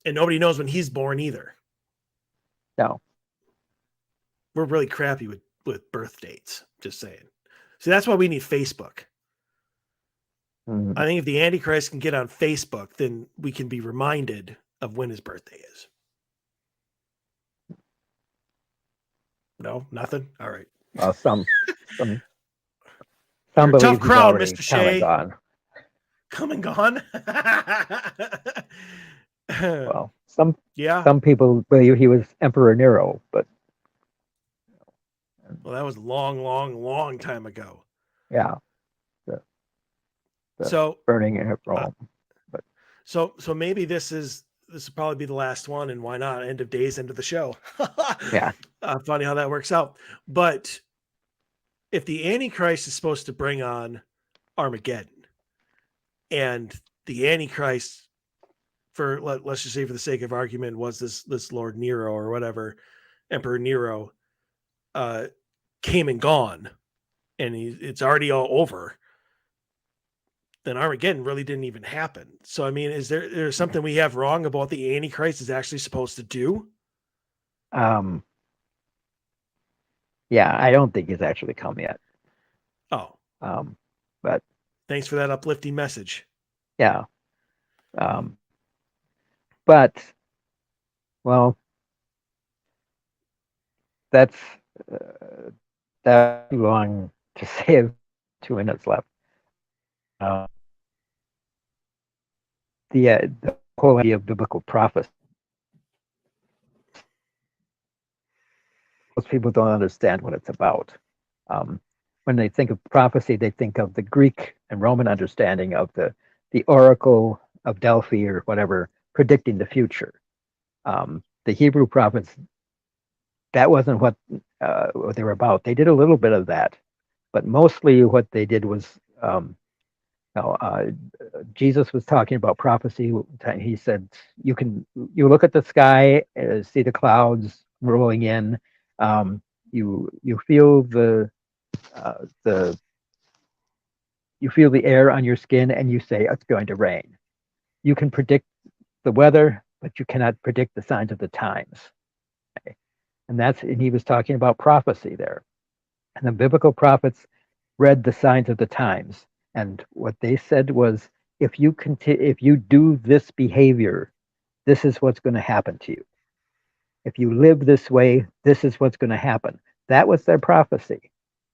And nobody knows when he's born either. No. We're really crappy with birth dates, just saying. So that's why we need Facebook. Mm-hmm. I think if the Antichrist can get on Facebook, then we can be reminded of when his birthday is. No, nothing? All right. Some You're a believe tough he's crowd, already Mr. Shay. come and gone. Come and gone? Well, yeah. Some people believe he was Emperor Nero, but Well, that was a long time ago. yeah. So burning in Rome. But so maybe this will probably be the last one, and why not? End of days, end of the show. yeah. Funny how that works out. But if the Antichrist is supposed to bring on Armageddon, and the Antichrist, let's just say for the sake of argument, was this Lord Nero or whatever, Emperor Nero, came and gone, and it's already all over, then Armageddon really didn't even happen. So, I mean, is there something we have wrong about the Antichrist is actually supposed to do? Yeah, I don't think he's actually come yet. Oh. But thanks for that uplifting message. Yeah. But, well, that's too long to save 2 minutes left. The whole idea of biblical prophecy. Most people don't understand what it's about. When they think of prophecy, they think of the Greek and Roman understanding of the oracle of Delphi or whatever, predicting the future. The Hebrew prophets, that wasn't what they were about. They did a little bit of that, but mostly what they did was, Jesus was talking about prophecy. He said, you look at the sky, see the clouds rolling in. You feel you feel the air on your skin, and you say it's going to rain. You can predict the weather, but you cannot predict the signs of the times. Okay? And he was talking about prophecy there. And the biblical prophets read the signs of the times, and what they said was, if you do this behavior, this is what's going to happen to you. If you live this way, this is what's going to happen. That was their prophecy.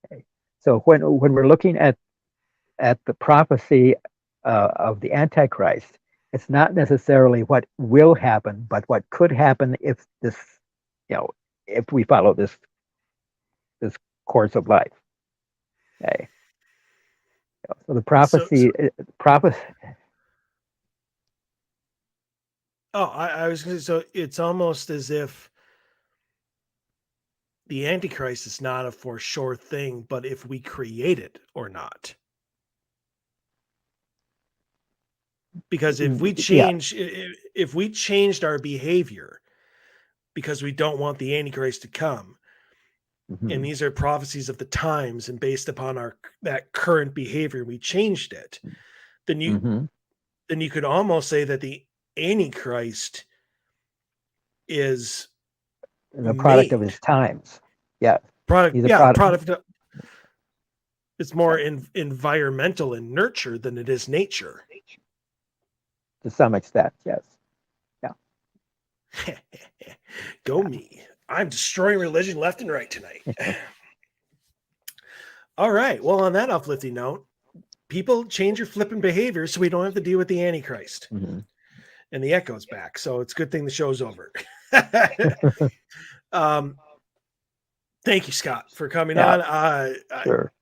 Okay? So when we're looking at the prophecy of the Antichrist, it's not necessarily what will happen, but what could happen if we follow this course of life. Okay. So the prophecy. Oh, I was going to say, so it's almost as if the Antichrist is not a for sure thing, but if we create it or not. Because if we if we changed our behavior because we don't want the Antichrist to come, and these are prophecies of the times, and based upon that current behavior, we changed it, then you could almost say that the Antichrist is the product of his times. Yeah. He's a product. It's more environmental and nurture than it is nature. To some extent, yes. Yeah. Go me. I'm destroying religion left and right tonight. All right. Well, on that uplifting note, people change your flipping behavior so we don't have to deal with the Antichrist. And the echo's back. So it's a good thing the show's over. Thank you, Scott, for coming on. Sure.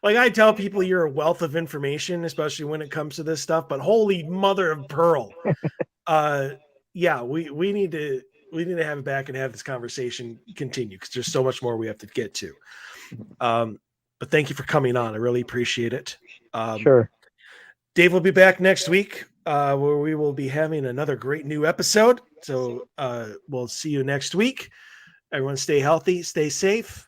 Like I tell people, you're a wealth of information, especially when it comes to this stuff, but holy mother of pearl. yeah, we need to have it back and have this conversation continue because there's so much more we have to get to. But thank you for coming on. I really appreciate it. Sure. Dave will be back next week where we will be having another great new episode. So we'll see you next week. Everyone stay healthy, stay safe,